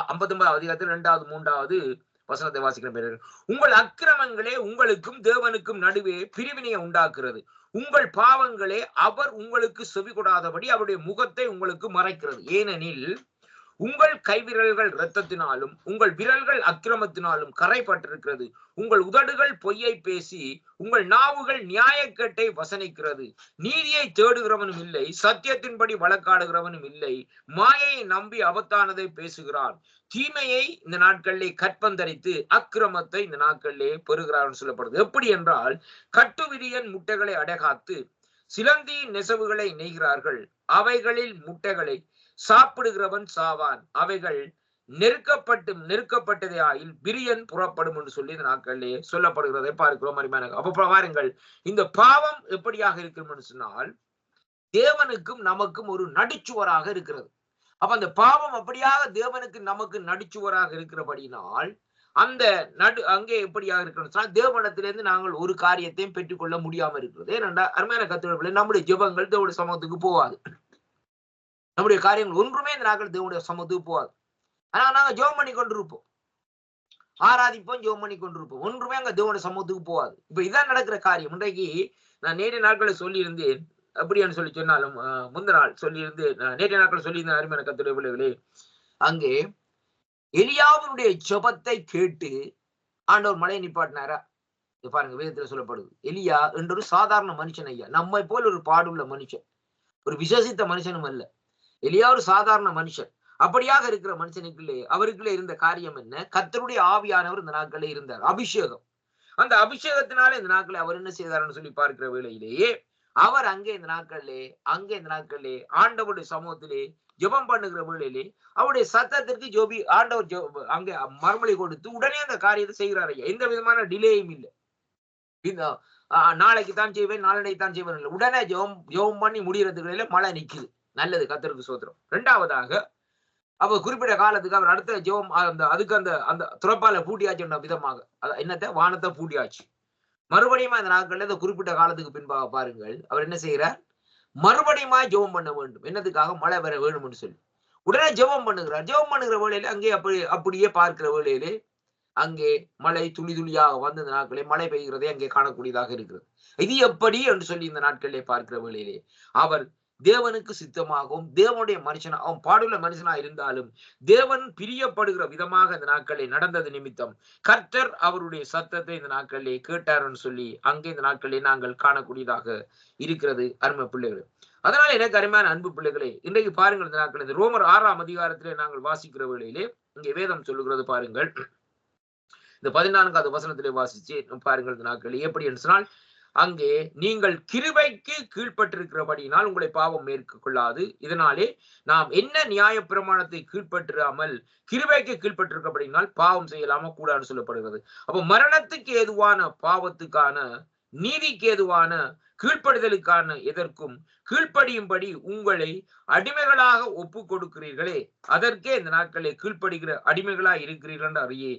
59ஆம் அதிகாரத்தில் 2வது 3வது வசனத்தை வாசிக்கிற பேர், உங்கள் அக்கிரமங்களே உங்களுக்கும் தேவனுக்கும் நடுவே பிரிவினையை உண்டாக்குறது, உங்கள் பாவங்களே அவர் உங்களுக்கு செவி கொடாதபடி அவருடைய முகத்தை உங்களுக்கு மறைக்கிறது. ஏனெனில் உங்கள் கைவிரல்கள் இரத்தத்தினாலும் உங்கள் விரல்கள் அக்கிரமத்தினாலும் கரைப்பட்டிருக்கிறது. உங்கள் உதடுகள் பொய்யை பேசி உங்கள் நாவுகள் நியாயக்கேட்டை வசனிக்கிறது. நீதியை தேடுகிறவனும் இல்லை, சத்தியத்தின்படி வழக்காடுகிறவனும் இல்லை. மாயையை நம்பி அபத்தானதை பேசுகிறான். தீமையை இந்த நாட்களிலே கற்பந்தரித்து அக்கிரமத்தை இந்த நாட்களிலே பெறுகிறான் சொல்லப்படுது. எப்படி என்றால், கட்டுவிரியன் முட்டைகளை அடைகாத்து சிலந்தியின் நெசவுகளை நெய்கிறார்கள். அவைகளில் முட்டைகளை சாப்பிடுகிறவன் சாவான். அவைகள் நெருக்கப்பட்டதே ஆயில் விரியன் புறப்படும் என்று சொல்லி இந்த நாட்களிலே சொல்லப்படுகிறதை பார்க்கிறோம் அருமையான. அப்ப பாருங்கள், இந்த பாவம் எப்படியாக இருக்கும் சொன்னால் தேவனுக்கும் நமக்கும் ஒரு நடுச்சுவராக இருக்கிறது. அப்ப அந்த பாவம் அப்படியாக தேவனுக்கு நமக்கு நடுச்சுவராக இருக்கிறபடினால் அந்த அங்கே எப்படியாக இருக்கணும் சொன்னால் தேவனிடத்திலிருந்து நாங்கள் ஒரு காரியத்தையும் பெற்றுக்கொள்ள முடியாம இருக்கிறது. ஏனென்றா அருமையான கர்த்தருடைய நம்முடைய ஜெபங்கள் தேவனுடைய சமூகத்துக்கு போகாது, நம்முடைய காரியங்கள் ஒன்றுமே இந்த நாட்கள் தேவனுடைய சமூகத்துக்கு போகாது. ஆனா நாங்க ஜெபம் பண்ணி கொண்டிருப்போம், ஆராதிப்போம், ஜெபம் பண்ணி கொண்டிருப்போம், ஒன்றுமே அங்க தேவனுடைய சமூகத்துக்கு போகாது. இப்ப இதான் நடக்கிற காரியம். இன்றைக்கு நான் நேற்றைய நாட்களை சொல்லியிருந்தேன், அப்படின்னு சொல்லி சொன்னாலும் முந்த நாள் சொல்லியிருந்தேன், நேற்றைய நாட்கள் சொல்லியிருந்தேன் அருமையான கர்த்தருடைய பிள்ளைகளே, அங்கே எலியாவினுடைய ஜெபத்தை கேட்டு ஆண்டவர் மழையை நிப்பாட்டினாரா? பாருங்க, வேதத்துல சொல்லப்படுது, எலியா என்ற ஒரு சாதாரண மனுஷன் ஐயா, நம்மை போல ஒரு பாடுள்ள மனுஷன், ஒரு விசேஷித்த மனுஷனும் அல்ல. எலியா ஒரு சாதாரண மனுஷன். அப்படியாக இருக்கிற மனுஷனுக்குள்ளே அவருக்குள்ளே இருந்த காரியம் என்ன? கர்த்தருடைய ஆவியானவர் இந்த நாட்களே இருந்தார், அபிஷேகம். அந்த அபிஷேகத்தினாலே இந்த நாட்களை அவர் என்ன செய்தார்னு சொல்லி பார்க்கிற வேளையிலேயே அவர் அங்கே இந்த நாட்களிலே ஆண்டவருடைய சமூகத்திலே ஜெபம் பண்ணுகிற வேளையிலே அவருடைய சத்தத்திற்கு ஆண்டவர் அங்கே மறுமொழி கொடுத்து உடனே அந்த காரியத்தை செய்கிறார். எந்த விதமான டிலேயும் இல்லை. நாளைக்கு தான் செய்வேன், நாளனைக்கு தான் செய்வேன் இல்லை, உடனே ஜெபம் பண்ணி முடிகிறதுக்கு மழை நிக்குது. நல்லது, கர்த்தருக்கு ஸ்தோத்திரம். இரண்டாவதாக அவர் குறிப்பிட்ட காலத்துக்கு அவர் அடுத்த ஜெபம் அதுக்கு அந்த அந்த துறப்பால பூட்டியாச்சு விதமாக என்னத்தை வானத்தை பூட்டியாச்சு. மறுபடியும் இந்த நாட்கள்ல இந்த குறிப்பிட்ட காலத்துக்கு பின்பாக பாருங்கள், அவர் என்ன செய்கிறார்? மறுபடியும் ஜெபம் பண்ண வேண்டும். என்னத்துக்காக? மழை வர வேணும் என்று சொல்லி உடனே ஜெபம் பண்ணுகிறார். ஜெபம் பண்ணுகிற வேளையில அங்கே அப்படியே பார்க்கிற வேளையிலே அங்கே மழை துளி துளியாக வந்து இந்த நாட்களே மழை பெய்கிறதை அங்கே காணக்கூடியதாக இருக்கிறது. இது எப்படி என்று சொல்லி இந்த நாட்களிலே பார்க்கிற வேளையிலே அவர் தேவனுக்கு சித்தமாகவும் தேவனுடைய மனுஷனாகவும் பாடுள்ள மனுஷனா இருந்தாலும் தேவன் பிரியப்படுகிற விதமாக இந்த நாட்களே நடந்தது நிமித்தம் கர்த்தர் அவருடைய சத்தத்தை இந்த நாட்களிலே கேட்டார்னு சொல்லி அங்கே இந்த நாட்களிலே நாங்கள் காணக்கூடியதாக இருக்கிறது. அருமை பிள்ளைகளே, அதனால எனக்கு அருமையான அன்பு பிள்ளைகளே, இன்றைக்கு பாருங்கள் இந்த நாட்கள் இந்த ரோமர் 6ஆம் அதிகாரத்திலே நாங்கள் வாசிக்கிற வேளையிலே இங்கே வேதம் சொல்லுகிறது பாருங்கள். இந்த 14வது வசனத்திலே வாசிச்சு பாருங்கள் இந்த நாட்கள் எப்படி என்று சொன்னால், அங்கே நீங்கள் கிருபைக்கு கீழ்ப்பட்டிருக்கிறபடியினால் உங்களை பாவம் மேற்கொள்ளாது. இதனாலே நாம் என்ன நியாய பிரமாணத்தை கீழ்ப்பற்றாமல் கிருபைக்கு கீழ்ப்பட்டிருக்கிறபடியினால் பாவம் செய்யலாம கூடாதுன்னு சொல்லப்படுகிறது. அப்போ மரணத்துக்கு ஏதுவான பாவத்துக்கான நீதிக்கு ஏதுவான கீழ்ப்படுதலுக்கான எதற்கும் கீழ்ப்படியும்படி உங்களை அடிமைகளாக ஒப்பு கொடுக்கிறீர்களே, அதற்கே இந்த நாட்களை கீழ்ப்படுகிற அடிமைகளா இருக்கிறீர்கள் என்று அறியே.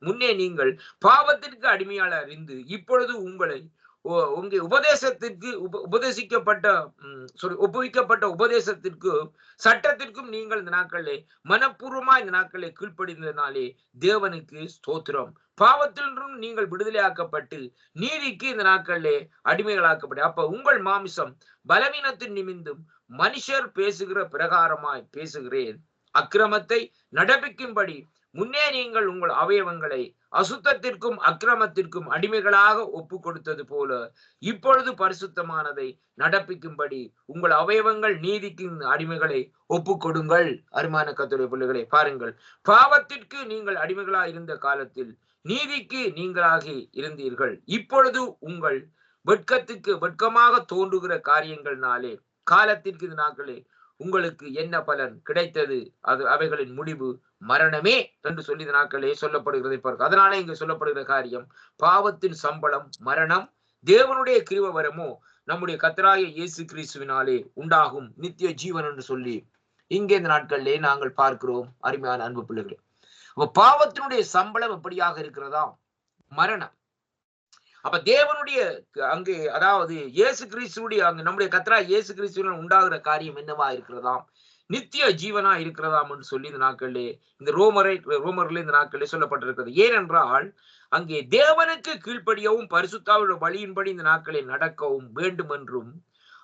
முன்னே நீங்கள் பாவத்திற்கு அடிமையால் அறிந்து இப்பொழுது உங்களை உங்க உபதேசத்திற்கு ஒப்புவிக்கப்பட்ட உபதேசத்திற்கு சட்டத்திற்கும் நீங்கள் இந்த நாட்களே மனப்பூர்வமா இந்த நாட்களை கீழ்ப்படிந்ததினாலே தேவனுக்கு ஸ்தோத்திரம். பாவத்திலும் நீங்கள் விடுதலையாக்கப்பட்டு நீதிக்கு இந்த நாட்களிலே அடிமைகளாக்கப்பட்டு அப்ப உங்கள் மாமிசம் பலவீனத்தின் நிமிந்தும் மனுஷர் பேசுகிற பிரகாரமாய் பேசுகிறேன். அக்கிரமத்தை நடப்பிக்கும்படி முன்னே நீங்கள் உங்கள் அவயவங்களை அசுத்தத்திற்கும் அக்கிரமத்திற்கும் அடிமைகளாக ஒப்பு கொடுத்தது போல இப்பொழுது பரிசுத்தமானதை நடப்பிக்கும்படி உங்கள் அவயவங்கள் நீதிக்கு அடிமைகளை ஒப்பு கொடுங்கள். அருமையான கர்த்தருடைய பிள்ளைகளை பாருங்கள், பாவத்திற்கு நீங்கள் அடிமைகளாக இருந்த காலத்தில் நீதிக்கு நீங்களாகி இருந்தீர்கள். இப்பொழுது உங்கள் வெட்கமாக தோன்றுகிற காரியங்கள்னாலே காலத்திற்கு இந்த நாட்களே உங்களுக்கு என்ன பலன் கிடைத்தது? அவைகளின் முடிவு மரணமே என்று சொல்லி இந்த நாட்களே சொல்லப்படுகிறதை பார்க்க. அதனாலே இங்கு சொல்லப்படுகிற காரியம் பாவத்தின் சம்பளம் மரணம், தேவனுடைய கிருபைவரமோ நம்முடைய கர்த்தராகிய இயேசு கிறிஸ்துவினாலே உண்டாகும் நித்திய ஜீவன் என்று சொல்லி இங்கே இந்த நாட்களிலே நாங்கள் பார்க்கிறோம். அருமையான அன்பு பிள்ளைகளே, அப்ப பாவத்தினுடைய சம்பளம் எப்படியாக இருக்கிறதா? மரணம். அப்ப தேவனுடைய அங்கே அதாவது இயேசு கிறிஸ்துடைய அங்க நம்முடைய கர்த்தராகிய இயேசு கிறிஸ்துவினால் உண்டாகிற காரியம் என்னவா இருக்கிறதாம்? நித்திய ஜீவனா இருக்கிறதாம் என்று சொல்லி இந்த நாட்களிலே இந்த ரோமர்ல இந்த நாட்களிலே சொல்லப்பட்டிருக்கிறது. ஏனென்றால் அங்கே தேவனுக்கு கீழ்ப்படியவும் பரிசுத்தாவின் வழியின்படி இந்த நாட்களை நடக்கவும் வேண்டும் என்றும்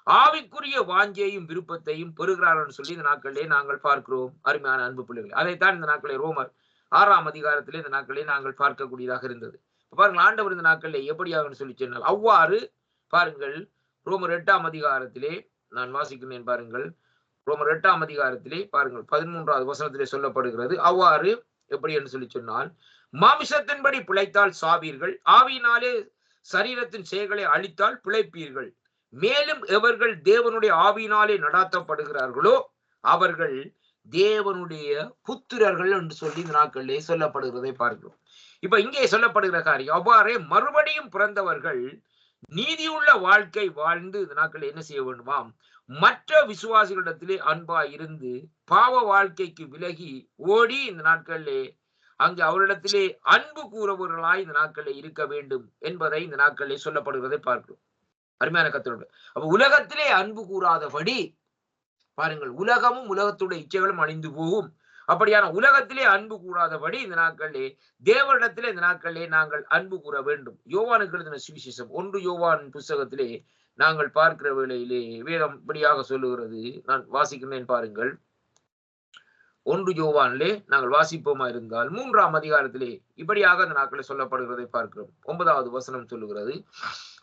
ஆவிக்குரிய வாஞ்சையும் விருப்பத்தையும் பெறுகிறார்கள் சொல்லி இந்த நாட்களிலே நாங்கள் பார்க்கிறோம். அருமையான அன்பு பிள்ளைகள், அதைத்தான் இந்த நாட்களை ரோமர் 6ஆம் அதிகாரத்திலே இந்த நாட்களை நாங்கள் பார்க்கக்கூடியதாக இருந்தது. பாருங்கள், ஆண்டவர் இந்த நாட்களில் எப்படியாக சொல்லி சொன்னால் அவ்வாறு பாருங்கள் ரோமர் 8ஆம் அதிகாரத்திலே நான் வாசிக்கிறேன் பாருங்கள். ரோமர் 8ஆம் அதிகாரத்திலே பாருங்கள் 13வது வசனத்திலே சொல்லப்படுகிறது. அவ்வாறு எப்படி என்று சொல்லி சொன்னால், மாமிசத்தின்படி பிழைத்தால் சாவீர்கள், ஆவியினாலே சரீரத்தின் செயல்களை அழித்தால் பிழைப்பீர்கள். மேலும் எவர்கள் தேவனுடைய ஆவியினாலே நடாத்தப்படுகிறார்களோ அவர்கள் தேவனுடைய புத்திரர்கள் என்று சொல்லி இந்த நாட்களிலே சொல்லப்படுகிறதை பார்க்கிறோம். இப்ப இங்கே சொல்லப்படுகிற காரியம் அவ்வாறே மறுபடியும் பிறந்தவர்கள் நீதியுள்ள வாழ்க்கை வாழ்ந்து இந்த நாட்களில் என்ன செய்ய வேண்டுமாம்? மற்ற விசுவாசிகளிடத்திலே அன்பா இருந்து பாவ வாழ்க்கைக்கு விலகி ஓடி இந்த நாட்களிலே அங்கே அவரிடத்திலே அன்பு கூறவர்களாய் இந்த நாட்களிலே இருக்க வேண்டும் என்பதை இந்த நாட்களிலே சொல்லப்படுகிறதை பார்க்கிறோம். அருமையான கர்த்தரோடு அப்ப உலகத்திலே அன்பு கூறாதபடி பாருங்கள், உலகமும் உலகத்துடைய இச்சைகளும் அழிந்து போகும். அப்படியான உலகத்திலே அன்பு கூடாதபடி இந்த நாட்களிலே தேவனிடத்திலே இந்த நாட்களிலே நாங்கள் அன்பு கூற வேண்டும். யோவானுக்கு எழுதின சுவிசேஷம் 1 யோவான் புஸ்தகத்திலே நாங்கள் பார்க்கிற வேளையிலே வேதம் இப்படியாக சொல்லுகிறது. நான் வாசிக்கிறேன் பாருங்கள். 1 யோவானிலே நாங்கள் வாசிப்போமா இருந்தால் 3ஆம் அதிகாரத்திலே இப்படியாக அந்த நாட்களை சொல்லப்படுகிறதை பார்க்கிறோம். 9வது வசனம் சொல்லுகிறது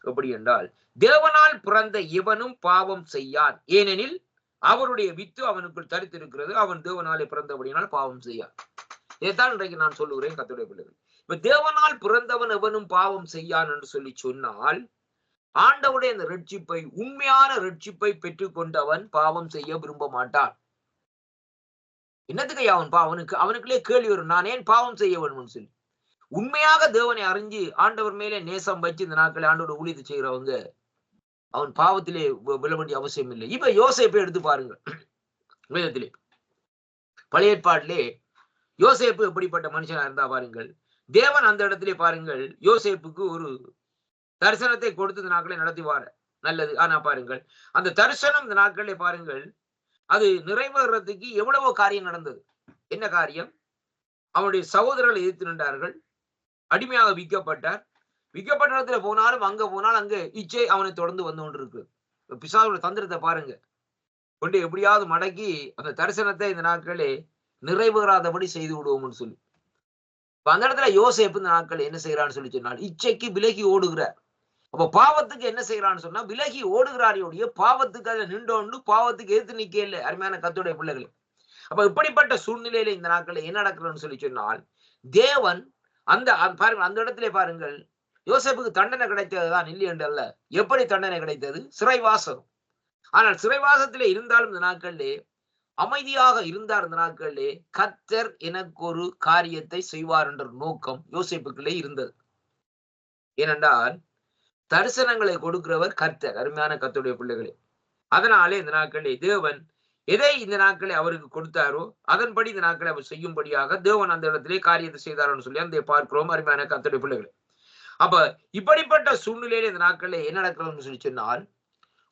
எப்படி என்றால், தேவனால் பிறந்த இவனும் பாவம் செய்யான், ஏனெனில் அவருடைய வித்து அவனுக்குள் தரித்திருக்கிறது, அவன் தேவனாலே பிறந்தபடியினால் பாவம் செய்யான். இதைத்தான் இன்றைக்கு நான் சொல்லுகிறேன் கர்த்தருடைய பிள்ளைகள். இப்ப தேவனால் பிறந்தவன் எவனும் பாவம் செய்யான் என்று சொல்லி சொன்னால், ஆண்டவருடைய இந்த ரட்சிப்பை உண்மையான ரட்சிப்பை பெற்றுக் கொண்டவன் பாவம் செய்ய விரும்ப மாட்டான். என்னத்துக்கு அவனுக்குள்ளே கேள்வி வரும், நான் ஏன் பாவம் செய்ய வேணும்னு சொல்லி. உண்மையாக தேவனை அறிஞ்சு ஆண்டவர் மேலே நேசம் வச்சு இந்த நாட்களை ஆண்டோட ஊழியத்தை செய்கிறவங்க அவன் பாவத்திலே விழ வேண்டிய அவசியம் இல்லை. இப்ப யோசேப்பை எடுத்து பாருங்க. வேதத்திலே பழைய ஏற்பாட்டிலே யோசேப்பு எப்படிப்பட்ட மனுஷனா இருந்தா பாருங்கள். தேவன் அந்த இடத்திலே பாருங்கள் யோசேப்புக்கு ஒரு தரிசனத்தை கொடுத்து இந்த நாட்களை நடத்திவார நல்லது. ஆனா பாருங்கள் அந்த தரிசனம் இந்த நாட்களிலே பாருங்கள் அது நிறைவேறதுக்கு எவ்வளவோ காரியம் நடந்தது. என்ன காரியம்? அவனுடைய சகோதரர்கள் எதிர்த்து நின்றார்கள். அடிமையாக விற்கப்பட்டார். விற்கப்பட்ட இடத்துல போனாலும் அங்க போனாலும் அங்க இச்சை அவனை தொடர்ந்து வந்து கொண்டிருக்கு. பிசாசுடைய தந்திரத்தை பாருங்க. கொண்டு எப்படியாவது மடக்கி அந்த தரிசனத்தை இந்த நாட்களே நிறைவேறாதபடி செய்து விடுவோம்னு சொல்லி. அந்த இடத்துல யோசேப்பு இந்த நாட்கள் என்ன செய்யறான்னு சொல்லி சொன்னால் இச்சைக்கு விலகி ஓடுகிறார். அப்ப பாவத்துக்கு என்ன செய்யறான்னு சொன்னா விலகி ஓடுகிறாரையோடைய பாவத்துக்கு அதுல நின்றோண்டு பாவத்துக்கு எதிர்த்து நிக்க இல்லை. அருமையான கர்த்தருடைய பிள்ளைகள். அப்ப இப்படிப்பட்ட சூழ்நிலையில இந்த நாட்கள் என்ன நடக்கிறன்னு சொல்லி சொன்னால் தேவன் அந்த பாருங்க அந்த இடத்திலே பாருங்கள் யோசேப்புக்கு தண்டனை கிடைத்ததுதான் இல்லை என்று அல்ல. எப்படி தண்டனை கிடைத்தது? சிறைவாசம். ஆனால் சிறைவாசத்திலே இருந்தாலும் இந்த நாட்களிலே அமைதியாக இருந்தார். இந்த நாட்களிலே கர்த்தர் எனக்கு ஒரு காரியத்தை செய்வார் என்ற நோக்கம் யோசேப்புக்குள்ளே இருந்தது. ஏனென்றால் தரிசனங்களை கொடுக்கிறவர் கர்த்தர். அருமையான கர்த்தருடைய பிள்ளைகளே, அதனாலே இந்த நாட்களிலே தேவன் எதை இந்த நாட்களை அவருக்கு கொடுத்தாரோ அதன்படி இந்த நாட்களை அவர் செய்யும்படியாக தேவன் அந்த இடத்திலே காரியத்தை செய்தார்னு சொல்லி அந்த பார்க்கிறோம். அருமையான கர்த்தருடைய பிள்ளைகளே, அப்ப இப்படிப்பட்ட சூழ்நிலையில இந்த நாட்களில் என்ன நடக்கிறதுன்னு சொல்லி சொன்னால்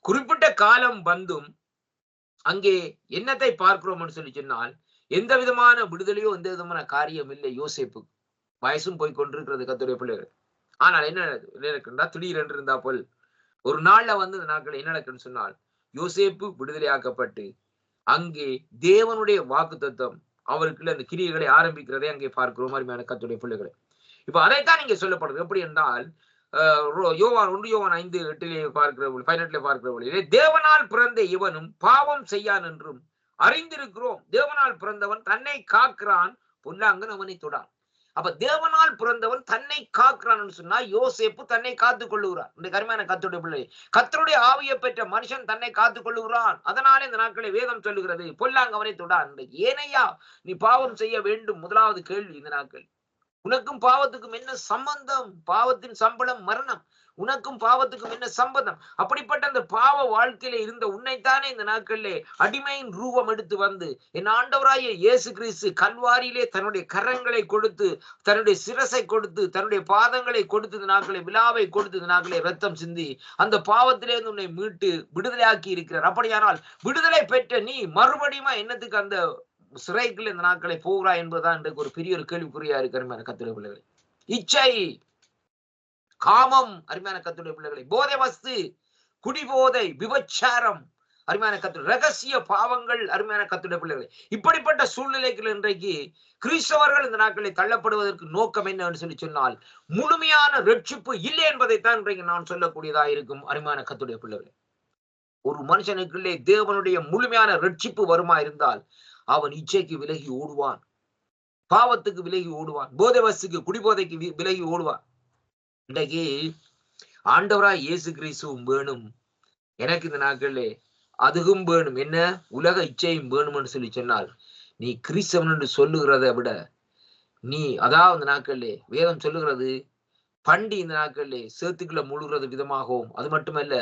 குறிப்பிட்ட காலம் வந்தும் அங்கே என்னத்தை பார்க்கிறோம்னு சொல்லி சொன்னால் எந்த விதமான விடுதலையோ எந்த விதமான காரியம் இல்லை. யோசேப்புக்கு வயசும் போய் கொண்டிருக்கிறது கர்த்தருடைய பிள்ளைகள். ஆனால் என்ன நடக்குன்னா திடீரென்று இருந்தா போல் ஒரு நாள்ல வந்து இந்த நாட்கள் என்ன நடக்குன்னு சொன்னால் யோசேப்பு விடுதலையாக்கப்பட்டு அங்கே தேவனுடைய வாக்கு தத்துவம் அவருக்குள்ள அந்த கிரியைகளை ஆரம்பிக்கிறதை அங்கே பார்க்கிறோம். அருமையான கர்த்தருடைய பிள்ளைகளை, இப்ப அதைத்தான் இங்க சொல்லப்படுது. எப்படி என்றால் யோவான் 1 யோவான் 5:8 பார்க்கிற 18 பார்க்கிற வழியிலே தேவனால் பிறந்த இவனும் பாவம் செய்யான் என்றும் அறிந்திருக்கிறோம். தேவனால் பிறந்தவன் தன்னை காக்கிறான், பொல்லாங்கன் அவனை தொடான். அப்ப தேவனால் பிறந்தவன் தன்னை காக்கிறான் சொன்னா யோசேப்பு தன்னை காத்துக் கொள்ளுகிறான். இந்த கருமையான கர்த்தருடைய பிள்ளை, கர்த்தருடைய ஆவியை பெற்ற மனுஷன் தன்னை காத்துக் கொள்ளுகிறான். அதனாலே இந்த நாட்களை வேதம் சொல்லுகிறது பொல்லாங்க அவனை தொடான். ஏனையா நீ பாவம் செய்ய வேண்டும்? முதலாவது கேள்வி இந்த நாட்கள். உனக்கும் பாவத்துக்கும் என்ன சம்பந்தம்? பாவத்தின் சம்பளம் மரணம். உனக்கும் பாவத்துக்கும் என்ன சம்பந்தம்? அப்படிப்பட்ட அந்த பாவ வாழ்க்கையில இருந்த உன்னைத்தானே இந்த நாட்களிலே அடிமையின் ரூபம் எடுத்து வந்து என் ஆண்டவராகிய இயேசு கிறிஸ்து கல்வாரியிலே தன்னுடைய கரங்களை கொடுத்து தன்னுடைய சிரசை கொடுத்து தன்னுடைய பாதங்களை கொடுத்து இந்த நாட்களை விழாவை கொடுத்து இந்த நாட்களை ரத்தம் சிந்தி அந்த பாவத்திலிருந்து உன்னை மீட்டு விடுதலையாக்கி இருக்கிறார். அப்படியானால் விடுதலை பெற்ற நீ மறுபடியும் என்னத்துக்கு அந்த சிறைக்குள்ள இந்த நாட்களை போகிறாய் என்பதுதான் இன்றைக்கு ஒரு பெரிய ஒரு கேள்விக்குறியா இருக்கு. அருமையான கர்த்தருடைய பிள்ளைகளை, இச்சை, காமம், அருமையான கர்த்தருடைய பிள்ளைகளை, போதை வஸ்து, குடிபோதை, விபச்சாரம், அருமையான கர்த்தருடைய ரகசிய பாவங்கள், அருமையான கர்த்தருடைய பிள்ளைகளை, இப்படிப்பட்ட சூழ்நிலைகள் இன்றைக்கு கிறிஸ்தவர்கள் இந்த நாட்களை தள்ளப்படுவதற்கு நோக்கம் என்னன்னு சொல்லி சொன்னால் முழுமையான ரட்சிப்பு இல்லை என்பதைத்தான் இன்றைக்கு நான் சொல்லக்கூடியதா இருக்கும். அருமையான கர்த்தருடைய பிள்ளைகளை, ஒரு மனுஷனுக்குள்ளே தேவனுடைய முழுமையான ரட்சிப்பு வருமா இருந்தால் அவன் இச்சைக்கு விலகி ஓடுவான், பாவத்துக்கு விலகி ஓடுவான், போதை வஸ்துக்கு குடிபோதைக்கு விலகி ஓடுவான். இன்றைக்கு ஆண்டவராய் இயேசு கிறிஸ்துவும் வேணும், எனக்கு இந்த நாட்களிலே அதுவும் வேணும். என்ன? உலக இச்சையும் வேணும்னு சொல்லி சொன்னால் நீ கிறிஸ்தவன் என்று சொல்லுகிறதை விட நீ அதாவது நாட்களிலே வேதம் சொல்லுகிறது பண்டி இந்த நாட்களிலே சேத்துக்குள்ள முழுகிறது விதமாகவும், அது மட்டுமல்ல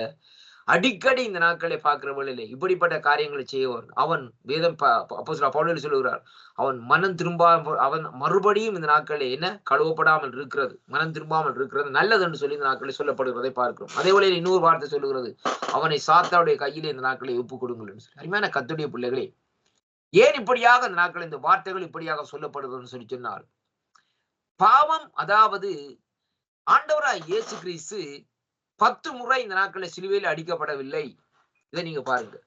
அடிக்கடி இந்த நாட்களை பார்க்கிற வேளையிலே இப்படிப்பட்ட காரியங்களை செய்வன் அவன் வேதம் அப்போஸ்தலர் பவுல் சொல்லுகிறார், அவன் மனம் திரும்பாமல் அவன் மறுபடியும் இந்த நாட்களே என்ன கழுவப்படாமல் இருக்கிறது, மனம் திரும்பாமல் இருக்கிறது நல்லது என்று சொல்லி இந்த நாட்களில் சொல்லப்படுகிறதை பார்க்கிறோம். அதே வேளையில் இன்னொரு வார்த்தை சொல்லுகிறது, அவனை சாத்தாவுடைய கையிலே இந்த நாட்களை ஒப்புக் கொடுங்கள் என்று சொல்லி. அருமையான கர்த்தருடைய பிள்ளைகளே, ஏன் இப்படியாக இந்த நாட்கள் இந்த வார்த்தைகள் இப்படியாக சொல்லப்படுகிறதுன்னு சொல்லி சொன்னால் பாவம், அதாவது ஆண்டவராய் இயேசு கிறிஸ்து 10 முறை இந்த நாட்களில் சிலுவையில் அடிக்கப்படவில்லை. இதை நீங்க பாருங்க.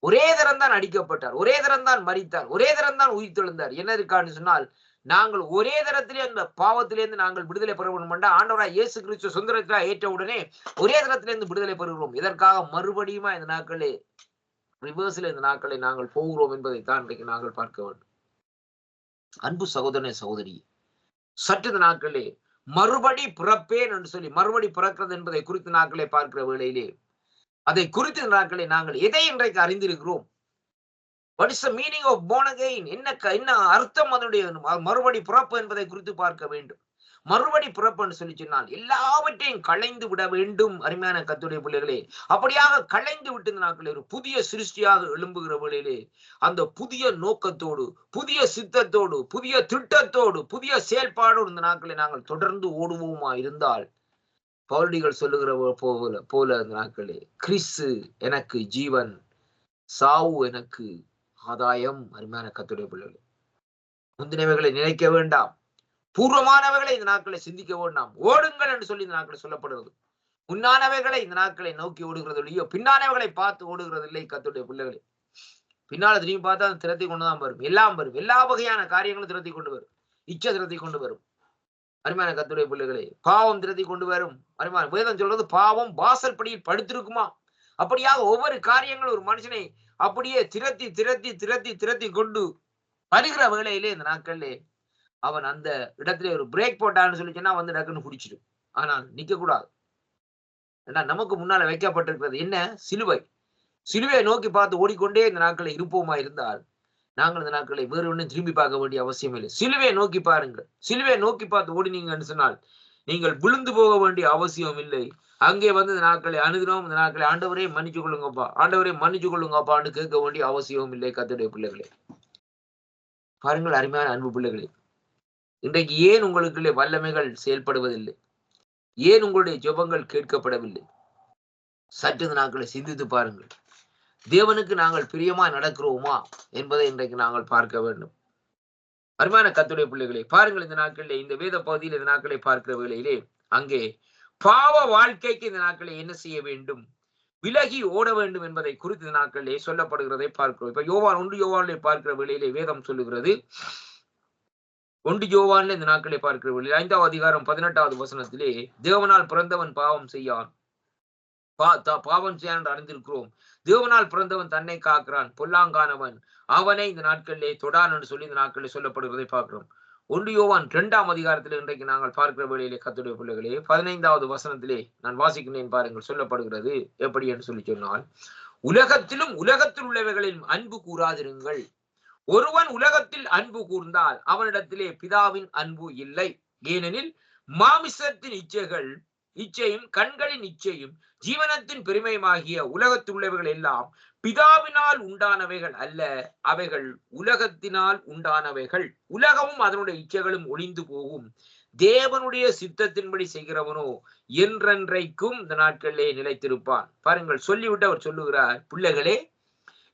ஒரே தரம் தான் அடிக்கப்பட்டார், ஒரே தரம் தான் மரித்தார், ஒரே தரம் தான் உயிர் தெழுந்தார். என்ன இருக்கான்னு சொன்னால் நாங்கள் ஒரே தரத்திலே அந்த பாவத்திலிருந்து நாங்கள் விடுதலை பெற வேண்டும் என்றால் ஆண்டவராய் இயேசு கிறிஸ்து சுதந்திரத்திலே ஏற்ற உடனே ஒரே தரத்திலிருந்து விடுதலை பெறுகிறோம். இதற்காக மறுபடியும் இந்த நாட்களே ரிவர்ஸ்ல இந்த நாட்களை நாங்கள் போகிறோம் என்பதைத்தான் இன்றைக்கு நாங்கள் பார்க்க வேண்டும். அன்பு சகோதரனே சகோதரி, சற்று இந்த நாட்களே மறுபடி பிறப்பேன் என்று சொல்லி மறுபடி பிறக்கிறது என்பதை குறித்து நாட்களை பார்க்கிற வேளையிலே அதை குறித்து நாட்களை நாங்கள் எதை இன்றைக்கு அறிந்திருக்கிறோம்? What is the meaning of born again? என்ன அர்த்தம் அதனுடைய மறுபடி பிறப்பு என்பதை குறித்து பார்க்க வேண்டும். மறுபடி பிறப்புன்னு சொல்லி சொன்னால் எல்லாவற்றையும் களைந்து விட வேண்டும். அருமையான கர்த்தருடைய பிள்ளைகளே, அப்படியாக களைந்து விட்டு இந்த நாட்களில் ஒரு புதிய சிருஷ்டியாக எழும்புகிற வேளையிலே அந்த புதிய நோக்கத்தோடு, புதிய சித்தத்தோடு, புதிய திட்டத்தோடு, புதிய செயல்பாடோடு இந்த நாட்களை நாங்கள் தொடர்ந்து ஓடுவோமா இருந்தால், பவுலடிகள் சொல்லுகிற போல இந்த நாட்களே, கிறிஸ்து எனக்கு ஜீவன், சாவு எனக்கு ஆதாயம். அருமையான கர்த்தருடைய பிள்ளைகளே, முந்தினவைகளை நினைக்க வேண்டாம், பூர்வமானவைகளை இந்த நாட்களை சிந்திக்க வேண்டாம், ஓடுங்கள் என்று சொல்லி இந்த நாட்களை சொல்லப்படுகிறது. முன்னானவைகளை இந்த நாட்களை நோக்கி ஓடுகிறது இல்லையோ, பின்னானவைகளை பார்த்து ஓடுகிறது இல்லை. கர்த்தருடைய பிள்ளைகளே, பின்னால திரும்பி பார்த்தா அந்த திறத்தை கொண்டுதான் வரும், எல்லாம் வரும், எல்லா வகையான காரியங்களும் திறத்தை கொண்டு வரும், இச்ச திறத்தை கொண்டு வரும். அருமையான கர்த்தருடைய பிள்ளைகளே, பாவம் திறத்தை கொண்டு வரும். அருமையான வேதம் சொல்றது பாவம் வாசல் படியில் படுத்திருக்குமா, அப்படியாக ஒவ்வொரு காரியங்களும் ஒரு மனுஷனை அப்படியே திரத்தி திரத்தி திரத்தி திரத்தி கொண்டு வருகிற வேளையிலே இந்த நாட்களிலே அவன் அந்த இடத்துல ஒரு பிரேக் போட்டான்னு சொல்லி சொன்னா வந்து டக்குன்னு பிடிச்சிடும். ஆனால் நிக்க கூடாது. ஏன்னா நமக்கு முன்னால வைக்கப்பட்டிருக்கிறது என்ன? சிலுவை. சிலுவையை நோக்கி பார்த்து ஓடிக்கொண்டே இந்த நாட்களை இருப்போமா இருந்தால் நாங்கள் இந்த நாட்களை வேறு ஒன்றும் திரும்பி பார்க்க வேண்டிய அவசியம் இல்லை. சிலுவையை நோக்கி பாருங்கள். சிலுவையை நோக்கி பார்த்து ஓடினீங்கன்னு சொன்னால் நீங்கள் விழுந்து போக வேண்டிய அவசியம் இல்லை. அங்கே வந்து இந்த நாட்களை அணுகிறோம், இந்த நாட்களை ஆண்டவரே மன்னிச்சு கொள்ளுங்கப்பா, ஆண்டவரே மன்னிச்சு கொள்ளுங்கப்பான்னு கேட்க வேண்டிய அவசியம் இல்லை. கர்த்தருடைய பிள்ளைகளே, பாருங்கள் அருமையான அன்பு பிள்ளைகளே, இன்றைக்கு ஏன் உங்களுக்குள்ளே வல்லமைகள் செயல்படுவதில்லை? ஏன் உங்களுடைய ஜெபங்கள் கேட்கப்படவில்லை? சற்று இந்த நாட்களை சிந்தித்து பாருங்கள். தேவனுக்கு நாங்கள் பிரியமா நடக்கிறோமா என்பதை இன்றைக்கு நாங்கள் பார்க்க வேண்டும். அருமையான கர்த்தருடைய பிள்ளைகளே, பாருங்கள் இந்த நாட்களிலே, இந்த வேத பகுதியில் இந்த நாட்களை பார்க்கிற வேளையிலே அங்கே பாவ வாழ்க்கைக்கு இந்த நாட்களை என்ன செய்ய வேண்டும், விலகி ஓட வேண்டும் என்பதை குறித்து இந்த நாட்களிலே சொல்லப்படுகிறதை பார்க்கிறோம். இப்ப ஒன்று யோவானிலே பார்க்கிற வேளையிலே வேதம் சொல்லுகிறது, 1 யோவான்ல இந்த நாட்களை பார்க்கிற வேளையிலே 5வது அதிகாரம் 18வது வசனத்திலே, தேவனால் பிறந்தவன் பாவம் செய்யான், பாவம் செய்யான் என்று அறிந்திருக்கிறோம். தேவனால் பிறந்தவன் தன்னை காக்கிறான், பொல்லாங்கானவன் அவனை இந்த நாட்களிலே தொடான் என்று சொல்லி இந்த நாட்களில் சொல்லப்படுவதை பார்க்கிறோம். 1 யோவான் 2ஆம் அதிகாரத்திலே இன்றைக்கு நாங்கள் பார்க்கிற வேளையிலே கர்த்தருடைய பிள்ளைகளே 15வது வசனத்திலே நான் வாசிக்கிறேன் பாருங்கள். சொல்லப்படுகிறது எப்படி என்று சொல்லி சொன்னால், உலகத்திலும் உலகத்தில் உள்ளவைகளிலும் அன்பு கூறாதிருங்கள். ஒருவன் உலகத்தில் அன்பு கூர்ந்தால் அவனிடத்திலே பிதாவின் அன்பு இல்லை. ஏனெனில் மாமிசத்தின் இச்சையும் கண்களின் இச்சையும் ஜீவனத்தின் பெருமையுமாகிய உலகத்தில் உள்ளவைகள் எல்லாம் பிதாவினால் உண்டானவைகள் அல்ல, அவைகள் உலகத்தினால் உண்டானவைகள். உலகமும் அதனுடைய இச்சைகளும் ஒளிந்து போகும், தேவனுடைய சித்தத்தின்படி செய்கிறவனோ என்றென்றைக்கும் இந்த நாட்களிலே நிலைத்திருப்பான். பாருங்கள், சொல்லிவிட்டு அவர் சொல்லுகிறார், பிள்ளைகளே,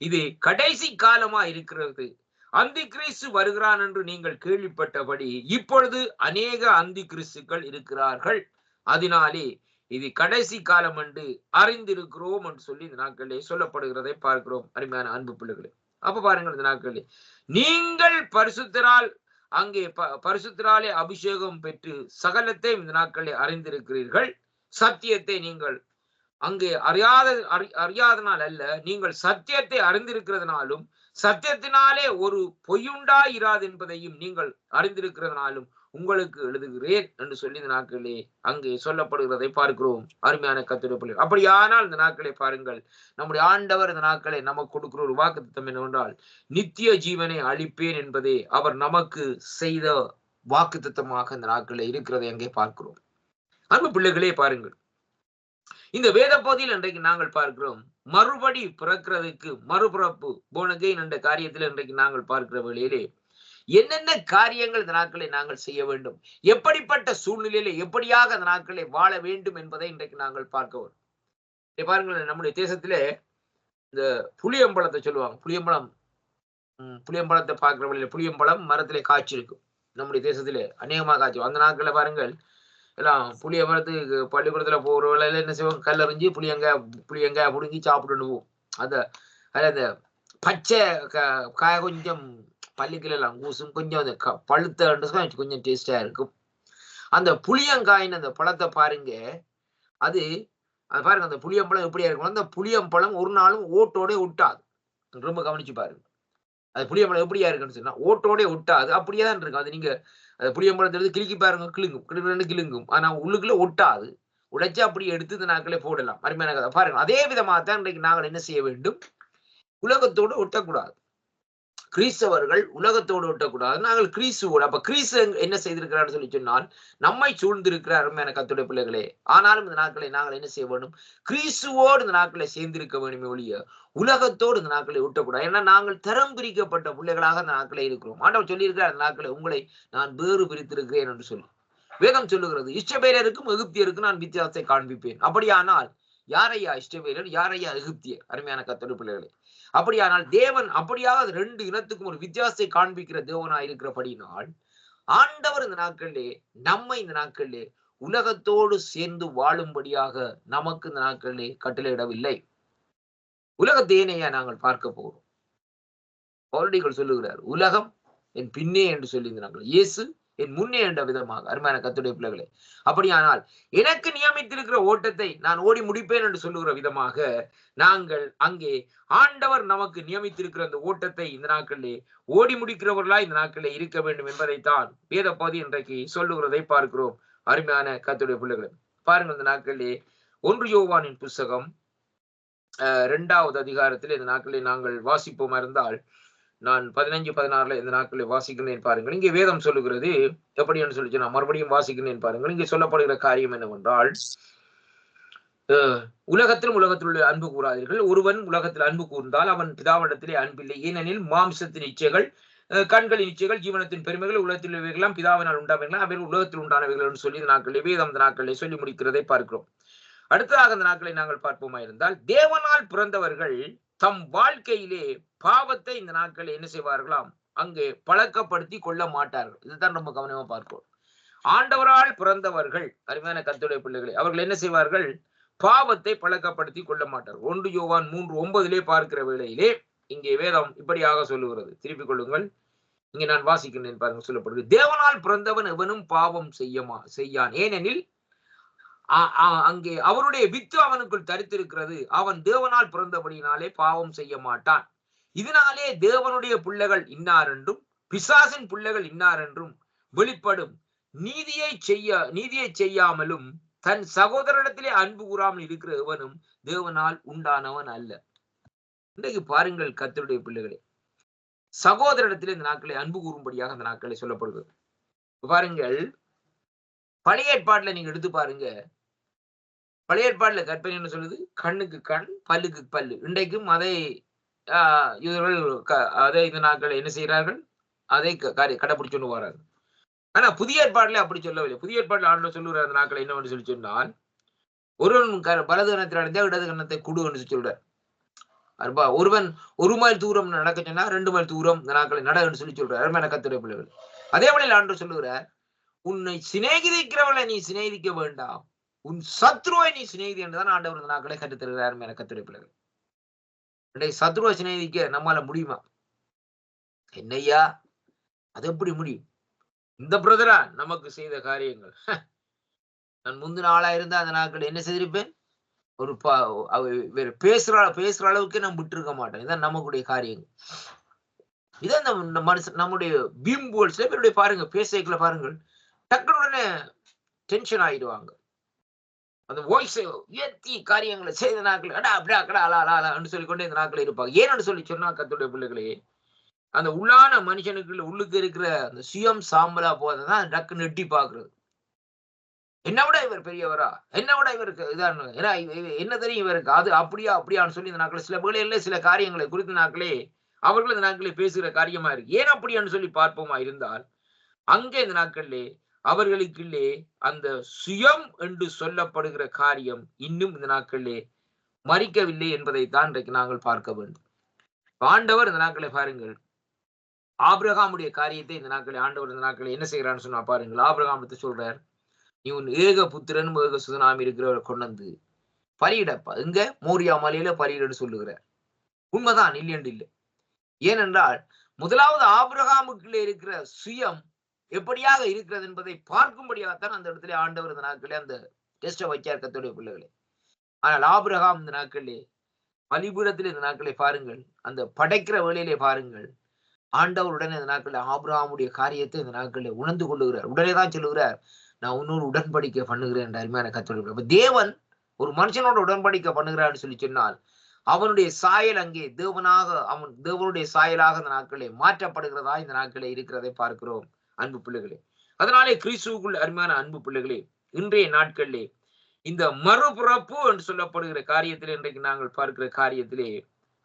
இது கடைசி காலமா இருக்கிறது. அந்தி கிறிஸ்து வருகிறான் என்று நீங்கள் கேள்விப்பட்டபடி இப்பொழுது அநேக அந்தி கிறிஸ்துக்கள் இருக்கிறார்கள். அதனாலே இது கடைசி காலம் என்று அறிந்திருக்கிறோம் என்று சொல்லி இந்த நாட்களிலே சொல்லப்படுகிறதை பார்க்கிறோம். அருமையான அன்பு பிள்ளைகளே, அப்ப பாருங்கள், இந்த நாட்களிலே நீங்கள் பரிசுத்தரால் அங்கே பரிசுத்தராலே அபிஷேகம் பெற்று சகலத்தை இந்த நாட்களிலே அறிந்திருக்கிறீர்கள். சத்தியத்தை நீங்கள் அங்கே அறியாதனால் அல்ல, நீங்கள் சத்தியத்தை அறிந்திருக்கிறதுனாலும் சத்தியத்தினாலே ஒரு பொய்யுண்டாயிராது என்பதையும் நீங்கள் அறிந்திருக்கிறதுனாலும் உங்களுக்கு எழுதுகிறேன் என்று சொல்லி இந்த நாட்களிலே அங்கே சொல்லப்படுகிறதை பார்க்கிறோம். அருமையான கர்த்தருடைய பிள்ளைகள், அப்படியானால் இந்த நாட்களை பாருங்கள், நம்முடைய ஆண்டவர் இந்த நாட்களை நமக்கு கொடுக்கிற ஒரு வாக்குத்தத்தம் என்னவென்றால், நித்திய ஜீவனை அளிப்பேன் என்பதே அவர் நமக்கு செய்த வாக்குத்தத்தமாக இந்த நாட்களில் இருக்கிறதை அங்கே பார்க்கிறோம். அன்பு பிள்ளைகளே, பாருங்கள், இந்த வேத பகுதியில் இன்றைக்கு நாங்கள் பார்க்கிறோம், மறுபடி பிறக்கிறதுக்கு மறுபிறப்பு போனகெயின் என்ற காரியத்தில் இன்றைக்கு நாங்கள் பார்க்கிற வேளையிலே என்னென்ன காரியங்கள் இந்த நாட்களை நாங்கள் செய்ய வேண்டும், எப்படிப்பட்ட சூழ்நிலையில எப்படியாக அந்த நாட்களை வாழ வேண்டும் என்பதை இன்றைக்கு நாங்கள் பார்க்க வேண்டும். பாருங்கள், நம்முடைய தேசத்திலே இந்த புளியம்பழத்தை சொல்லுவாங்க. புளியம்பழத்தை பார்க்கிற வழியில புளியம்பழம் மரத்திலே காய்ச்சி இருக்கும். நம்முடைய தேசத்திலே அநேகமாக காய்ச்சி. அந்த நாட்களை பாருங்கள், எல்லாம் புளிய மரத்துக்கு பள்ளிக்கூடத்துல போகிற வேலையில என்ன செய்வோம், கல்லறிஞ்சு புளியங்காய் புடுங்கி சாப்பிட்டு போவோம். அந்த பச்சை காய கொஞ்சம் பள்ளிக்கெல்லாம் கூசும், கொஞ்சம் அந்த பழுத்த கொஞ்சம் டேஸ்டா இருக்கும். அந்த புளியங்காயின் அந்த பழத்தை பாருங்க, அது பாருங்க, அந்த புளியம்பழம் எப்படியா இருக்கும், அந்த புளியம்பழம் ஒரு நாளும் ஓட்டோட விட்டாது. ரொம்ப கவனிச்சு பாருங்க, அது புளியம்பழம் எப்படியா இருக்குன்னு சொன்னா ஓட்டோட விட்டாது, அப்படியே தான் இருக்கும். அது நீங்க அது புளியம்பழத்தை கிளிக்கி பாருங்க, கிளுங்கும். ஆனா உள்ளுக்குள்ள ஒட்டாது. உடைச்சு அப்படியே எடுத்து இந்த நாட்களே போடலாம். அருமையான கதை பாருங்க. அதே விதமாக தான் இன்றைக்கு நாங்கள் என்ன செய்ய வேண்டும், உலகத்தோடு ஒட்டக்கூடாது. கிறிஸ்தவர்கள் உலகத்தோடு ஒட்டக்கூடாது, நாங்கள் கிறிஸ்துவோடு. அப்ப கிறிஸ்து என்ன செய்திருக்கிறார் சொல்லி சொன்னால், நம்மை சூழ்ந்திருக்கிற அருமையான கர்த்தருடைய பிள்ளைகளே, ஆனாலும் இந்த நாட்களை நாங்கள் என்ன செய்ய வேண்டும்? கிறிஸ்துவோடு இந்த நாட்களை சேர்ந்திருக்க வேண்டுமே ஒழிய உலகத்தோடு இந்த நாட்களை ஒட்டக்கூடாது. ஏன்னா நாங்கள் தரம் பிரிக்கப்பட்ட பிள்ளைகளாக அந்த நாட்களை இருக்கிறோம். ஆண்டவர் சொல்லியிருக்கிறார், அந்த நாட்களை உங்களை நான் வேறு பிரித்திருக்கிறேன் என்று சொல்லி வேதம் சொல்லுகிறது. இஸ்ரவேலருக்கும் எகிப்தியருக்கும் நான் வித்தியாசத்தை காண்பிப்பேன். அப்படியானால் யாரையா இஸ்ரவேலர், யாரையா எகிப்தியர்? அருமையான கர்த்தருடைய பிள்ளைகளே, அப்படியானால் தேவன் அப்படியாக ரெண்டு இனத்துக்கும் ஒரு வித்தியாசத்தை காண்பிக்கிற தேவனா இருக்கிறபடினால் ஆண்டவர் இந்த நாட்களிலே நம்மை இந்த நாட்களிலே உலகத்தோடு சேர்ந்து வாழும்படியாக நமக்கு இந்த நாட்களிலே கட்டளையிடவில்லை. உலகத்தேனையா நாங்கள் பார்க்க போகிறோம். பவுலடிகள் சொல்லுகிறார், உலகம் என் பின்னே என்று சொல்லி இந்த நாட்கள், இயேசு என் முன்னே என்ற விதமாக. அருமையான கர்த்தருடைய பிள்ளைகளே, அப்படியானால் எனக்கு நியமித்திருக்கிற ஓட்டத்தை நான் ஓடி முடிப்பேன் என்று சொல்லுகிற விதமாக நாங்கள் அங்கே ஆண்டவர் நமக்கு நியமித்திருக்கிற அந்த ஓட்டத்தை இந்த நாட்களிலே ஓடி முடிக்கிறவர்களா இந்த நாட்களிலே இருக்க வேண்டும் என்பதைத்தான் வேத பகுதி இன்றைக்கு சொல்லுகிறதை பார்க்கிறோம். அருமையான கர்த்தருடைய பிள்ளைகளே, பாருங்கள், இந்த நாட்களிலே 1 யோவானின் புஸ்தகம் 2வது அதிகாரத்தில் இந்த நாட்களிலே நாங்கள் வாசிப்போமா இருந்தால், நான் 15-16 இந்த நாட்களை வாசிக்கிறேன் பாருங்கள். இங்கே வேதம் சொல்லுகிறது எப்படி என்று சொல்லி நான் மறுபடியும் வாசிக்கிறேன் பாருங்கள். இங்கே சொல்லப்படுகிற காரியம் என்னவென்றால், உலகத்தில் உள்ள அன்பு கூறாதீர்கள். ஒருவன் உலகத்தில் அன்பு கூர்ந்தால் அவன் பிதாவிடத்திலே அன்பில்லை. ஏனெனில் மாம்சத்தின் இச்சைகள், கண்களின் இச்சைகள், ஜீவனத்தின் பெருமைகள், உலகத்தில் இவைகளாம் பிதாவினால் உண்டானவைகள், அவைகள் உலகத்தில் உண்டானவைகள் என்று சொல்லி இந்த நாட்களிலே வேதம் இந்த நாட்களிலே சொல்லி முடிக்கிறதை பார்க்கிறோம். அடுத்ததாக இந்த நாட்களை நாங்கள் பார்ப்போமா இருந்தால், தேவனால் பிறந்தவர்கள் தம் வாழ்க்கையிலே பாவத்தை இந்த நாட்களை என்ன செய்வார்களாம்? அங்கே பழக்கப்படுத்தி கொள்ள மாட்டார்கள். இதுதான் ரொம்ப கவனமா பார்ப்போம். ஆண்டவரால் பிறந்தவர்கள், அருமையான கர்த்தருடைய பிள்ளைகளை, அவர்கள் என்ன செய்வார்கள்? பாவத்தை பழக்கப்படுத்தி கொள்ள மாட்டார்கள். 1 யோவான் 3:9 பார்க்கிற வேளையிலே இங்கே வேதம் இப்படியாக சொல்லுகிறது. திருப்பிக் கொள்ளுங்கள், இங்கே நான் வாசிக்கின்றேன் பாருங்க. சொல்லப்படுகிறது, தேவனால் பிறந்தவன் எவனும் பாவம் செய்யான். ஏனெனில் அங்கே அவருடைய வித்து அவனுக்குள் தரித்திருக்கிறது. அவன் தேவனால் பிறந்தபடியினாலே பாவம் செய்ய மாட்டான். இதனாலே தேவனுடைய பிள்ளைகள் இன்னார் என்றும் பிசாசின் பிள்ளைகள் இன்னார் என்றும் வெளிப்படும். நீதியை செய்யாமலும் தன் சகோதரனிடத்திலே அன்பு கூறாமல் இருக்கிற எவனும் தேவனால் உண்டானவன் அல்ல. இன்றைக்கு பாருங்கள் கர்த்தருடைய பிள்ளைகளே, சகோதரனிடத்திலே இந்த நாட்களை அன்பு கூறும்படியாக அந்த நாட்களை சொல்லப்படுகிறது. பாருங்கள், பழைய ஏற்பாட்டுல நீங்க எடுத்து பாருங்க. பழைய ஏற்பாட்டுல கற்பனை என்ன சொல்லுது? கண்ணுக்கு கண், பல்லுக்கு பல்லு. இன்றைக்கும் அதை இவர்கள் அதை இந்த நாட்கள் என்ன செய்கிறார்கள்? அதை கடைபிடிச்சு வராங்க. ஆனா புதிய ஏற்பாடுல அப்படி சொல்லவில்லை. புதிய ஏற்பாடுல ஆண்டவர் சொல்லுகிற அந்த நாட்கள் என்னவென்று சொல்லி சொன்னால், ஒருவன் வலது கணத்தில் அடைந்தா இடது கணத்தை குடுன்னு சொல்றார். ஒருவன் 1 மைல் தூரம் நடக்க சொன்னா 2 மைல் தூரம் இந்த நாட்களை நடன்னு சொல்லி சொல்றார். அருமையான கர்த்தருடைய பிள்ளைகள், அதே வழியில் ஆண்டவர் சொல்லுகிறார், உன்னை சிநேகிதிக்கிறவளை நீ சிநேகிக்க வேண்டாம், உன் சத்ருவை நீ சிநேகிதி என்றுதான் ஆண்டவர் இந்த நாட்களை கற்றுத்தருகிறார். அருமையான கர்த்தருடைய பிள்ளைகள், சத்ருவை சிநேகிக்க நம்மால முடியுமா? என்னையா, அது எப்படி முடியும்? இந்த பிரதரா நமக்கு செய்த காரியங்கள், நான் முந்தின ஆளா இருந்தா அந்த நாட்கள் என்ன செய்திருப்பேன்? ஒரு பேசுற அளவுக்கு நான் விட்டு இருக்க மாட்டேன். இதான் நமக்குடைய காரியங்கள். இதான் நம்முடைய பீம்புகள் சில பேருடைய பாருங்க, பேசைக்குள்ள பாருங்கள், டக்குன்னு டென்ஷன் ஆயிடுவாங்க. அந்த வாய்ஸ் உயர்த்தி காரியங்களை செய்த நாட்கள் அப்படின்னு சொல்லிக்கொண்டே இந்த நாட்கள் இருப்பாங்க. ஏன்னு சொல்லி சொன்னா கர்த்தருடைய பிள்ளைகளே, அந்த உள்ளான மனுஷனுக்குள்ள உள்ளுக்கு இருக்கிற அந்த சுயம் சாம்பலா போதான் டக்குன்னு எட்டி பாக்குறது. என்ன விட இவர் பெரியவரா, என்ன விட இவருக்கு இதான், ஏன்னா என்ன தெரியும் இவருக்கு, அது அப்படியான்னு சொல்லி இந்த நாட்கள் சில வேளையில சில காரியங்களை குறித்த நாட்களே அவர்கள் இந்த நாட்களே பேசுகிற காரியமா இருக்கு. ஏன் அப்படியான்னு சொல்லி பார்ப்போமா இருந்தால், அங்கே இந்த நாட்களிலே அவர்களுக்குள்ளே அந்த சுயம் என்று சொல்லப்படுகிற காரியம் இன்னும் இந்த நாட்களிலே மறிக்கவில்லை என்பதைத்தான் இன்றைக்கு நாங்கள் பார்க்க வேண்டும். ஆண்டவர் இந்த நாட்களை பாருங்கள், ஆபிரகாமுடைய காரியத்தை இந்த நாட்களை ஆண்டவர் இந்த நாட்களை என்ன செய்யறான்னு சொன்னா பாருங்கள். ஆபிரகாமத்தை சொல்றார், நீ உன் ஏக புத்திரன் ஏக சுதனாமி இருக்கிறவரை கொண்டு வந்து பலியிடப்பா, இங்க மோரியா மலையில பலியிடன்னு சொல்லுகிறார். உண்மைதான், இல்லையென்று இல்லை. ஏனென்றால் முதலாவது ஆபிரகாமுக்குள்ளே இருக்கிற சுயம் எப்படியாக இருக்கிறது என்பதை பார்க்கும்படியாகத்தான் அந்த இடத்துல ஆண்டவர் இந்த நாட்களே அந்த டெஸ்ட வைச்சார் கர்த்தருடைய பிள்ளைகளே. ஆனால் ஆபிரகாம் இந்த நாட்களே பலிபீடத்தில் இந்த நாட்களை பாருங்கள், அந்த படைக்கிற வேளையிலே பாருங்கள், ஆண்டவருடனே இந்த நாட்களில் ஆபிரகாமுடைய காரியத்தை இந்த நாட்களில் உணர்ந்து கொள்ளுகிறார். உடனே தான் சொல்லுகிறார், நான் இன்னொரு உடன்படிக்கை பண்ணுகிறேன் என்ற அருமையான கர்த்தருடைய. தேவன் ஒரு மனுஷனோட உடன்படிக்கை பண்ணுகிறான்னு சொல்லி சொன்னால் அவனுடைய சாயல் அங்கே தேவனுடைய சாயலாக இந்த நாட்களே மாற்றப்படுகிறதா இந்த நாட்களே இருக்கிறதை பார்க்கிறோம் அன்பு பிள்ளைகளே. அதனாலே கிறிஸ்துவுக்குள் அருமையான அன்பு பிள்ளைகளே, இன்றைய நாட்களிலே இந்த மறுபிறப்பு என்று சொல்லப்படுகிற காரியத்திலே இன்றைக்கு நாங்கள் பார்க்கிற காரியத்திலே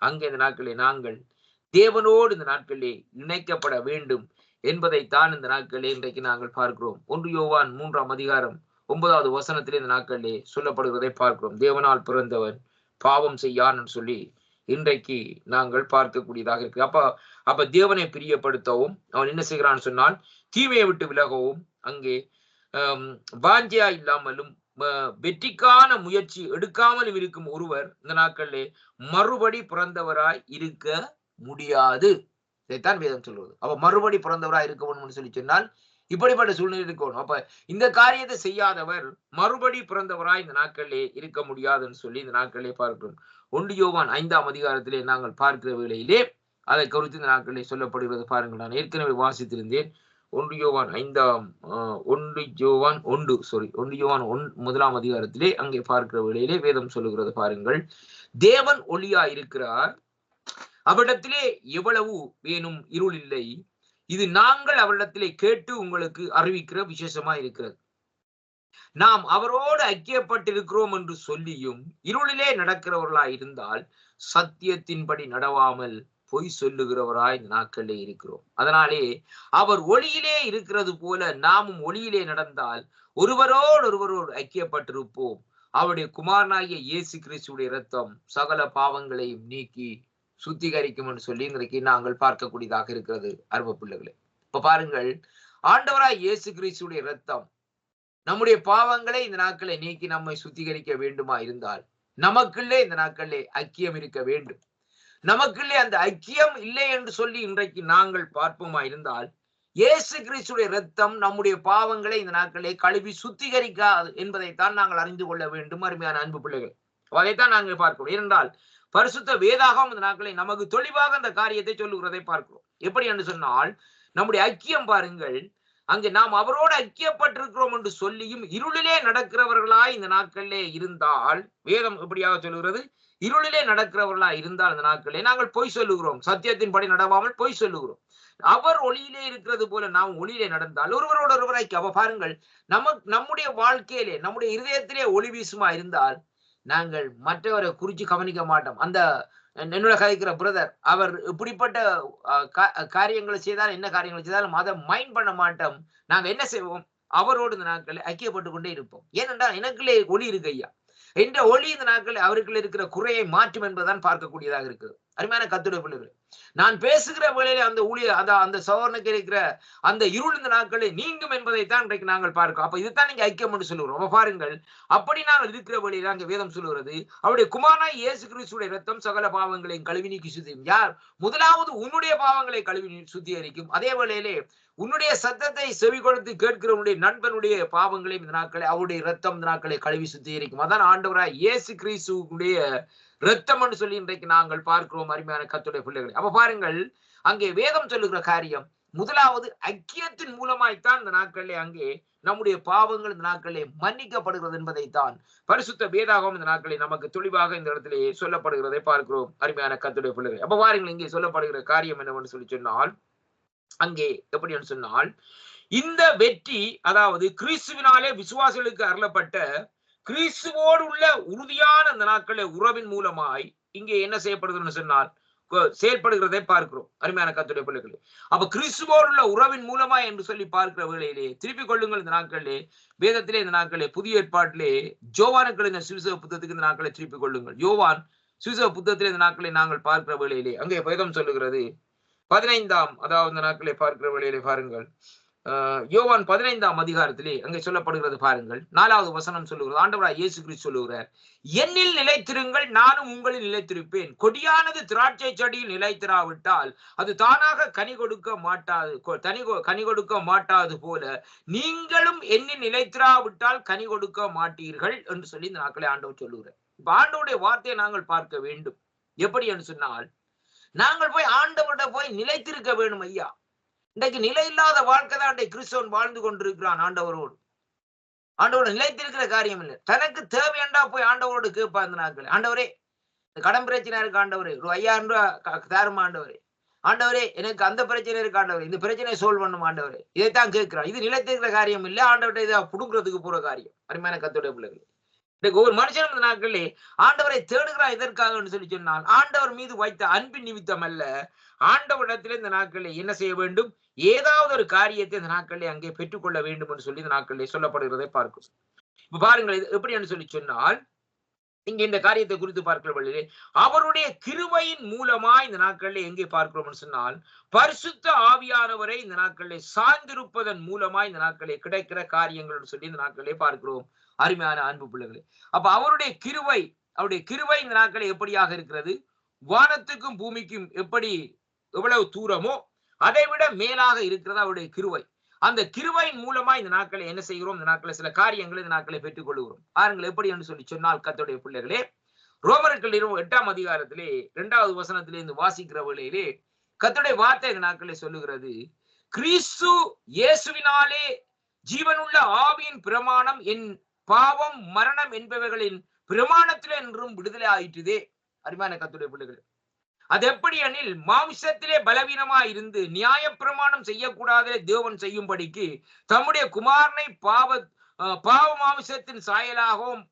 அங்கே இந்த நாட்களிலே நாங்கள் தேவனோடு இந்த நாட்களிலே இணைக்கப்பட வேண்டும் என்பதைத்தான் இந்த நாட்களிலே இன்றைக்கு நாங்கள் பார்க்கிறோம். 1 யோவான் 3ஆம் அதிகாரம் 9வது வசனத்திலே இந்த நாட்களிலே சொல்லப்படுவதை பார்க்கிறோம். தேவனால் பிறந்தவன் பாவம் செய்யான் சொல்லி இன்றைக்கு நாங்கள் பார்க்கக்கூடியதாக இருக்கு. அப்ப தேவனை பிரியப்படுத்தவும் அவன் என்ன செய்கிறான்னு சொன்னால் தீமையை விட்டு விலகவும் அங்கே வாஞ்சியா இல்லாமலும் வெற்றிக்கான முயற்சி எடுக்காமலும் இருக்கும் ஒருவர் இந்த நாட்களிலே மறுபடி பிறந்தவராய் இருக்க முடியாது. இதைத்தான் வேதம் சொல்வது. அப்ப மறுபடி பிறந்தவராய் இருக்கணும்னு சொல்லி சொன்னால் இப்படிப்பட்ட சூழ்நிலை இருக்கணும். அப்ப இந்த காரியத்தை செய்யாதவர் மறுபடி பிறந்தவராய் இந்த நாட்களிலே இருக்க முடியாதுன்னு சொல்லி இந்த நாட்களிலே பார்க்கிறோம். 1 யோவான் 5ஆம் அதிகாரத்திலே நாங்கள் பார்க்கிற வேளையிலே அதை குறித்து இந்த நாட்களிலே சொல்லப்படுகிறது பாருங்கள். நான் ஏற்கனவே வாசித்திருந்தேன். 1 யோவான் 1ஆம் அதிகாரத்திலே அங்கே பார்க்கிற வேளையிலே வேதம் சொல்லுகிறது பாருங்கள். தேவன் ஒளியா இருக்கிறார், அவரிடத்திலே எவ்வளவு வேணும் இருள் இல்லை, இது நாங்கள் அவரிடத்திலே கேட்டு உங்களுக்கு அறிவிக்கிற விசேஷமா இருக்கிறது. நாம் அவரோடு ஐக்கியப்பட்டிருக்கிறோம் என்று சொல்லியும் இருளிலே நடக்கிறவர்களாய் இருந்தால் சத்தியத்தின்படி நடவாமல் பொய் சொல்லுகிறவராய் இந்த நாட்களிலே இருக்கிறோம். அதனாலே அவர் ஒளியிலே இருக்கிறது போல நாமும் ஒளியிலே நடந்தால் ஒருவரோடு ஐக்கியப்பட்டிருப்போம். அவருடைய குமாரனாகிய இயேசு கிறிஸ்துடைய இரத்தம் சகல பாவங்களையும் நீக்கி சுத்திகரிக்கும் என்று சொல்லி இன்றைக்கு நாங்கள் பார்க்கக்கூடியதாக இருக்கிறது அருமை பிள்ளைகளே. இப்ப பாருங்கள், ஆண்டவராய் இயேசு கிறிஸ்துடைய இரத்தம் நம்முடைய பாவங்களை இந்த நாட்களை நீக்கி நம்மை சுத்திகரிக்க வேண்டுமா இருந்தால் நமக்குள்ளே இந்த நாட்களிலே ஐக்கியம் இருக்க வேண்டும். நமக்குள்ளே அந்த ஐக்கியம் இல்லை என்று சொல்லி இன்றைக்கு நாங்கள் பார்ப்போமா இருந்தால் இயேசு கிறிஸ்துடைய இரத்தம் நம்முடைய பாவங்களை இந்த நாட்களிலே கழுவி சுத்திகரிக்காது என்பதைத்தான் நாங்கள் அறிந்து கொள்ள வேண்டும் அருமையான அன்பு பிள்ளைகள். அதைத்தான் நாங்கள் பார்க்கிறோம். ஏனென்றால் பரிசுத்த வேதாகம் இந்த நாட்களை நமக்கு தெளிவாக அந்த காரியத்தை சொல்லுகிறதை பார்க்கிறோம். எப்படி என்று சொன்னால் நம்முடைய ஐக்கியம் பாருங்கள், அங்கே நாம் அவரோடு ஐக்கியப்பட்டிருக்கிறோம் என்று சொல்லியும் இருளிலே நடக்கிறவர்களாய் இந்த நாட்களிலே இருந்தால் வேதம் எப்படியாக சொல்லுகிறது, இருளிலே நடக்கிறவர்களாய் இருந்தால் இந்த நாட்களிலே நாங்கள் பொய் சொல்லுகிறோம், சத்தியத்தின்படி நடவாமல் பொய் சொல்லுகிறோம். அவர் ஒளியிலே இருக்கிறது போல நாம் ஒளியிலே நடந்தால் ஒருவரோடு ஒருவர் ஐக்கியம். அப்ப பாருங்கள், நம்முடைய வாழ்க்கையிலே நம்முடைய இருதயத்திலே ஒளி வீசுமா இருந்தால் நாங்கள் மற்றவரை குறித்து கவனிக்க மாட்டோம். அந்த என்னோட கதைக்கிற பிரதர் அவர் இப்படிப்பட்ட காரியங்களை செய்தாலும் என்ன காரியங்களை செய்தாலும் அதை மைண்ட் பண்ண மாட்டோம். நாங்க என்ன செய்வோம், அவரோடு இந்த நாட்களில் ஐக்கியப்பட்டு கொண்டே இருப்போம். ஏனென்றால் எனக்குள்ளே ஒளி இருக்கு ஐயா, என்ற ஒளி இந்த நாட்களில் அவருக்குள்ள இருக்கிற குறையை மாற்றும் என்பதுதான் பார்க்கக்கூடியதாக இருக்குது. அருமையான கர்த்தருடைய பிள்ளைகளே, நான் பேசுகிற வேளையில அந்த அந்த சகோதரனுக்கு இருக்கிற அந்த இருள் இந்த நாட்களில் நீங்கும் என்பதைத்தான் இன்றைக்கு நாங்கள் பார்க்கிறோம். அப்ப இதுதான் நீங்க ஐக்கியம் என்று சொல்லுகிறோம். பாருங்கள், அப்படி நாங்கள் இருக்கிற வேளையில அங்கே வேதம் சொல்லுகிறது, அவருடைய குமாரனாய் இயேசு கிறிஸ்துடைய இரத்தம் சகல பாவங்களையும் கழுவி நீக்கி சுத்தியும். யார் முதலாவது உன்னுடைய பாவங்களை கழுவி சுத்திகரிக்கும், அதே வேளையிலே உன்னுடைய சத்தத்தை செவி கொடுத்து கேட்கிறவனுடைய நண்பனுடைய பாவங்களையும் இந்த நாட்களை அவருடைய இரத்தம் இந்த நாட்களை கழுவி சுத்திகரிக்கும். அதான் ஆண்டவராய் இயேசு கிறிஸ்துடைய இரத்தம் என்று சொல்லி இன்றைக்கு நாங்கள் பார்க்கிறோம் அருமையான கர்த்தருடைய பிள்ளைகளை. அப்ப பாருங்கள், அங்கே வேதம் சொல்லுகிற காரியம் முதலாவது ஐக்கியத்தின் மூலமாய்த்தான் இந்த நாட்களிலே அங்கே நம்முடைய பாவங்கள் இந்த நாட்களிலே மன்னிக்கப்படுகிறது என்பதைத்தான் பரிசுத்த வேதாகம் இந்த நாட்களை நமக்கு தெளிவாக இந்த இடத்திலே சொல்லப்படுகிறதை பார்க்கிறோம் அருமையான கர்த்தருடைய பிள்ளைகளை. அப்ப பாருங்கள், இங்கே சொல்லப்படுகிற காரியம் என்னவென்று சொல்லி சொன்னால், அங்கே எப்படி என்று சொன்னால், இந்த வெற்றி அதாவது கிறிஸ்துவினாலே விசுவாசிகளுக்கு அருளப்பட்ட கிறிஸ்துவோடு உள்ள உறுதியான அந்த நாட்களே உறவின் மூலமாய் இங்கே என்ன செய்யப்படுகிறது சொன்னால் செயல்படுகிறதை பார்க்கிறோம் அருமையான கர்த்தருடைய பிள்ளைகளே. அப்ப கிறிஸ்துவோடு உள்ள உறவின் மூலமாய் என்று சொல்லி பார்க்கிற வேளையிலே திருப்பிக் கொள்ளுங்கள் இந்த நாட்களிலே வேதத்திலே இந்த நாட்களே புதிய ஏற்பாட்டிலே யோவானுக்கு இந்த சுவிசேஷ புத்தகத்துக்கு இந்த நாட்களை திருப்பிக் கொள்ளுங்கள். யோவான் சுவிசேஷ புத்தகத்திலே இந்த நாட்களை நாங்கள் பார்க்கிற வேளையிலே அங்கே வேதம் சொல்லுகிறது 15ஆம் அதாவது இந்த நாட்களை பார்க்கிற வேளையிலே பாருங்கள், யோவான் 15ஆம் அதிகாரத்திலே அங்கே சொல்லப்படுகிறது பாருங்கள், 4வது வசனம் சொல்லுகிறது, ஆண்டவராய் இயேசு கிறிஸ்து சொல்லுகிறார், என்னில் நிலைத்திருங்கள் நானும் உங்களில் நிலைத்திருப்பேன். கொடியானது திராட்சை செடியில் நிலைத்திராவிட்டால் அது தானாக கனி கொடுக்க மாட்டாது போல நீங்களும் என்னில் நிலைத்திராவிட்டால் கனி கொடுக்க மாட்டீர்கள் என்று சொல்லி இந்த நாட்களை ஆண்டவர் சொல்லுகிறார். இப்ப ஆண்டவருடைய வார்த்தையை நாங்கள் பார்க்க வேண்டும். எப்படி என்று சொன்னால், நாங்கள் போய் ஆண்டவர்கிட்ட போய் நிலைத்திருக்க வேண்டும் ஐயா. இன்றைக்கு நிலை இல்லாத வாழ்க்கை தான் கிறிஸ்தவன் வாழ்ந்து கொண்டிருக்கிறான். ஆண்டவரோடு நிலைத்திருக்கிற காரியம் இல்லை. தனக்கு தேவையண்டா போய் ஆண்டவரோடு கேட்பா இந்த நாட்கள், ஆண்டவரே கடன் பிரச்சனை இருக்கு ஆண்டவரே, ஒரு 5000 ரூபாய் தாரும் ஆண்டவரே. ஆண்டவரே எனக்கு அந்த பிரச்சனை இருக்கு ஆண்டவரே, இந்த பிரச்சனையை சால்வ் பண்ணும் ஆண்டவரே. இதைத்தான் கேட்கிறான். இது நிலைத்திருக்கிற காரியம் இல்ல, ஆண்டவர்கிட்ட இதை புடுங்குறதுக்கு போற காரியம். அருமையான கர்த்தருடைய பிள்ளைகளே, ஒரு மனுஷன் இந்த நாட்களிலே ஆண்டவரை தேடுகிறான் எதற்காக சொல்லி சொன்னால், ஆண்டவர் மீது வைத்த அன்பின் நிமித்தம் அல்ல, ஆண்டவரிடத்திலே இந்த நாட்களிலே என்ன செய்ய வேண்டும், ஏதாவது ஒரு காரியத்தை இந்த நாட்களிலே அங்கே பெற்றுக்கொள்ள வேண்டும் என்று சொல்லி இந்த நாட்களிலே சொல்லப்படுகிறதை பார்க்கும். இப்ப பாருங்கள், இது எப்படி என்று சொல்லி சொன்னால், இங்க இந்த காரியத்தை குறித்து பார்க்கிற வழியிலே அவருடைய கிருபையின் மூலமா இந்த நாட்களில் எங்கே பார்க்கிறோம் சொன்னால், பரிசுத்த ஆவியானவரை இந்த நாட்களில் சார்ந்திருப்பதன் மூலமா இந்த நாட்களில் கிடைக்கிற காரியங்கள் சொல்லி இந்த நாட்களிலே பார்க்கிறோம். அருமையான அன்பு பிள்ளைகளே, அப்ப அவருடைய கிருபை இந்த நாட்களில் எப்படியாக இருக்கிறது, வானத்துக்கும் பூமிக்கும் எவ்வளவு தூரமோ அதை விட மேலாக இருக்கிறது அவருடைய கிருபை. அந்த கிருபையின் மூலமா இந்த நாட்களை என்ன செய்கிறோம், இந்த நாட்களை சில காரியங்களை இந்த நாட்களை பெற்றுக் கொள்கிறோம். பாருங்கள் எப்படி என்று சொல்லி சொன்னால், கர்த்தருடைய பிள்ளைகளே, ரோமர்கள் 8ஆம் அதிகாரத்திலே 2வது வசனத்திலே இருந்து வாசிக்கிற வேளையிலே கர்த்தருடைய வார்த்தை இந்த நாட்களை சொல்லுகிறது, கிறிஸ்து இயேசுவினாலே ஜீவனுள்ள ஆவியின் பிரமாணம் என் பாவம் மரணம் என்பவைகளின் பிரமாணத்திலே என்றும் விடுதலை ஆயிற்றுதே. அருமையான கர்த்தருடைய பிள்ளைகளே, அது எப்படி எனில், மாம்சத்திலே பலவீனமாய் இருந்து நியாய பிரமாணம் செய்யக்கூடாத தேவன் செய்யும்படிக்கு தம்முடைய குமாரனை பாவ மாம்சத்தின் சாயலாகவும்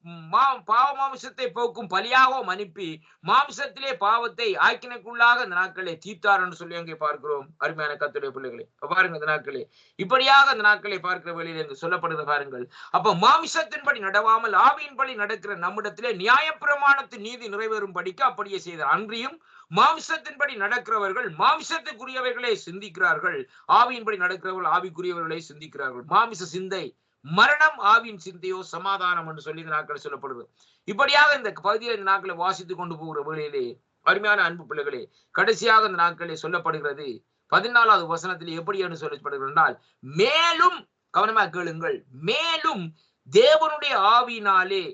பாவ மாம்சத்தை போக்கும் பலியாகவும் அனுப்பி மாம்சத்திலே பாவத்தை ஆக்கினைக்குள்ளாக இந்த நாட்களை தீர்த்தார் என்று சொல்லி அங்கே பார்க்கிறோம். அருமையான கர்த்தருடைய பிள்ளைகளே, பாருங்க இந்த நாட்களே இப்படியாக இந்த நாட்களை பார்க்கிற வழியில் என்று சொல்லப்படுகிற பாருங்கள். அப்ப மாம்சத்தின்படி நடவாமல் ஆவியின்படி நடக்கிற நம்மிடத்திலே நியாயப்பிரமாணத்தின் நீதி நிறைவேறும் படிக்க அப்படியே செய்தார். அன்றியும் மாம்சத்தின்படி நடக்கிறவர்கள் மாம்சத்துக்குரியவைகளை சிந்திக்கிறார்கள், ஆவியின்படி நடக்கிறவர்கள் ஆவிக்குரியவர்களை சிந்திக்கிறார்கள். மாமிச சிந்தை மரணம், ஆவியின் சிந்தையோ சமாதானம் என்று சொல்லி இந்த நாட்கள் சொல்லப்படுது. இப்படியாக இந்த பகுதியில் இந்த நாட்களை வாசித்துக் கொண்டு போகிற வேளையிலே அருமையான அன்பு பிள்ளைகளே, கடைசியாக இந்த நாட்களே சொல்லப்படுகிறது 14வது வசனத்தில் எப்படி என்று சொல்லப்படுகிறால், மேலும் கவனமா கேளுங்கள், மேலும் தேவனுடைய ஆவியினாலே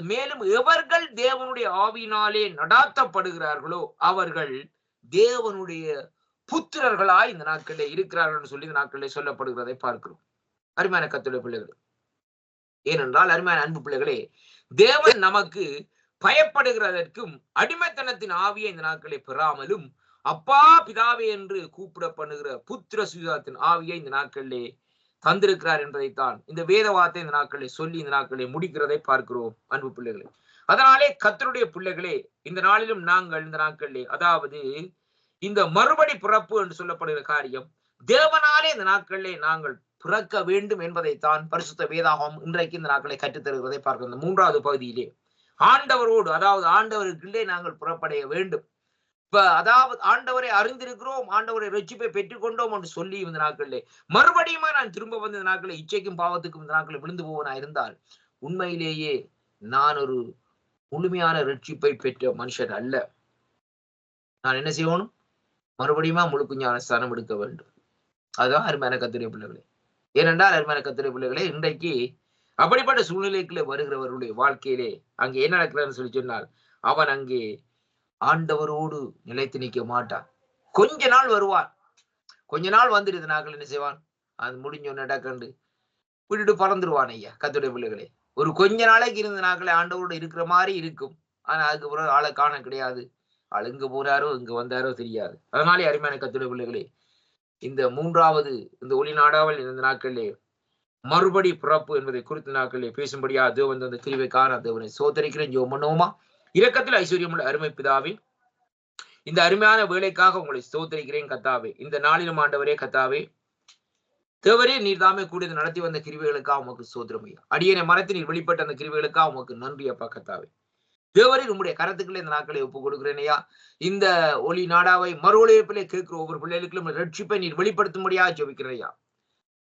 மேலும் எவர்கள் தேவனுடைய ஆவியினாலே நடாத்தப்படுகிறார்களோ அவர்கள் தேவனுடைய புத்திரர்களாய் இந்த நாட்களிலே இருக்கிறார்கள் என்று சொல்லி இந்த நாட்களிலே சொல்லப்படுகிறதை பார்க்கிறோம். அருமையான கர்த்தருடைய பிள்ளைகளே, ஏனென்றால் அருமையான அன்பு பிள்ளைகளே, தேவன் நமக்கு பயப்படுகிறதற்கும் அடிமைத்தனத்தின் ஆவியை இந்த நாட்களை பெறாமலும் அப்பா பிதாவே என்று கூப்பிடப்படுகிற புத்திர சுவிசேஷத்தின் ஆவியை இந்த நாட்களிலே தந்திருக்கிறார் என்பதைத்தான் இந்த வேத வார்த்தை இந்த நாட்களை சொல்லி இந்த நாட்களை முடிக்கிறதை பார்க்கிறோம். அன்பு பிள்ளைகளே, அதனாலே கர்த்தருடைய பிள்ளைகளே, இந்த நாளிலும் நாங்கள் இந்த நாட்களிலே இந்த மறுபடி பிறப்பு என்று சொல்லப்படுகிற காரியம் தேவனாலே இந்த நாட்களிலே நாங்கள் பிறக்க வேண்டும் என்பதைத்தான் பரிசுத்த வேதாகமம் இன்றைக்கு இந்த நாட்களை கற்றுத்தருகிறதை பார்க்கிறோம். இந்த 3வது பகுதியிலே ஆண்டவரோடு ஆண்டவருக்குள்ளே நாங்கள் புறப்படைய வேண்டும். இப்ப ஆண்டவரை அறிந்திருக்கிறோம், ஆண்டவரை ரட்சிப்பை பெற்றுக்கொண்டோம் என்று சொல்லி இந்த நாட்களிலே மறுபடியும் நான் திரும்ப வந்து இந்த நாட்களில் இச்சைக்கும் பாவத்துக்கும் இந்த நாட்களில் விழுந்து போவனா இருந்தால் உண்மையிலேயே நான் ஒரு முழுமையான ரட்சிப்பை பெற்ற மனுஷன் அல்ல. நான் என்ன செய்யணும், மறுபடியுமா முழுக்கு ஞானஸ்தானம் எடுக்க வேண்டும். அதுதான் அருமையான கர்த்தருடைய பிள்ளைகளே. ஏனென்றால் அருமையான கர்த்தருடைய பிள்ளைகளே, இன்றைக்கு அப்படிப்பட்ட சூழ்நிலைக்குள்ளே வருகிறவர்களுடைய வாழ்க்கையிலே அங்கே என்ன நடக்கிறான்னு சொல்லி சொன்னால், அவன் அங்கே ஆண்டவரோடு நிலைத்து நிற்க மாட்டான். கொஞ்ச நாள் வருவான், கொஞ்ச நாள் வந்துட்டு நாட்கள் என்ன செய்வான், அது முடிஞ்ச நடக்கண்டு விட்டுட்டு பறந்துருவான். ஐயா கர்த்தருடைய பிள்ளைகளே, ஒரு கொஞ்ச நாளைக்கு இருந்த நாட்களை ஆண்டவரோடு இருக்கிற மாதிரி இருக்கும். ஆனா அதுக்கு பிறகு ஆளை காண கிடையாது. ஆள் இங்க போறாரோ இங்க வந்தாரோ தெரியாது. அதனாலே அருமையான கர்த்தருடைய பிள்ளைகளே, இந்த 3வது இந்த ஒளி நாடாவில் இந்த நாட்களிலே மறுபடி பிறப்பு என்பதை குறித்த நாட்களிலே பேசும்படியா தேவன் அந்த கிருபைக்கான தேவனை சோதரிக்கிறேன். ஜெபம் பண்ணுவோமா? இரக்கத்தில் ஐஸ்வர்யமுள்ள அருமை பிதாவே, இந்த அருமையான வேலைக்காக உங்களை ஸ்தோத்திரிக்கிறேன் கர்த்தாவே. இந்த நாளிலும் ஆண்டவரே கர்த்தாவே, தேவரே நீர் தாமே கூடிய நடத்தி வந்த கிருபைகளுக்காக உமக்கு ஸ்தோத்திரம் ஐயா. அடியனை மரத்தில் நீர் வெளிப்பட்ட அந்த கிருபைகளுக்காக உமக்கு நன்றி அப்பா கர்த்தாவே. தேவரே உம்முடைய கரத்துக்களே இந்த நாட்களை ஒப்புக் கொடுக்கிறேன் ஐயா. இந்த ஒளி நாடாவை மறு ஒளிபரப்பிலே கேட்கிற ஒவ்வொரு பிள்ளைகளுக்கும் ரட்சிப்பை நீர் வெளிப்படுத்தும்படியாக ஜெபிக்கிறேன் ஐயா.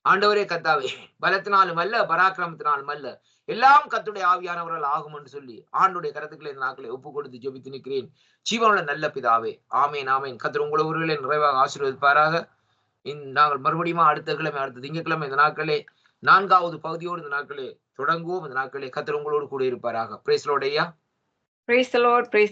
ஆண்டவரே கர்த்தாவே, பலத்தினாலும் அல்ல பராக்கிரமத்தினாலும் அல்ல, எல்லாம் கர்த்தருடைய ஆவியானவர்கள் ஆகும் என்று சொல்லி ஆண்டுடைய கரத்துக்களை இந்த நாட்களை ஒப்புக் கொடுத்து ஜெபித்து நிற்கிறேன். ஜீவனுள்ள நல்ல பிதாவே, ஆமேன் ஆமேன். கர்த்தர் உங்கள் ஒருவர்களை நிறைவாக ஆசீர்வதிப்பாராக. நாங்கள் மறுபடியும் அடுத்த திங்கட்கிழமை இந்த நாட்களே 4வது பகுதியோடு இந்த நாட்களே தொடங்குவோம். இந்த நாட்களே கர்த்தர் உங்களோடு கூட இருப்பாராக. பிரைஸ் தி லார்ட் ஐயா. Praise the Lord. Praise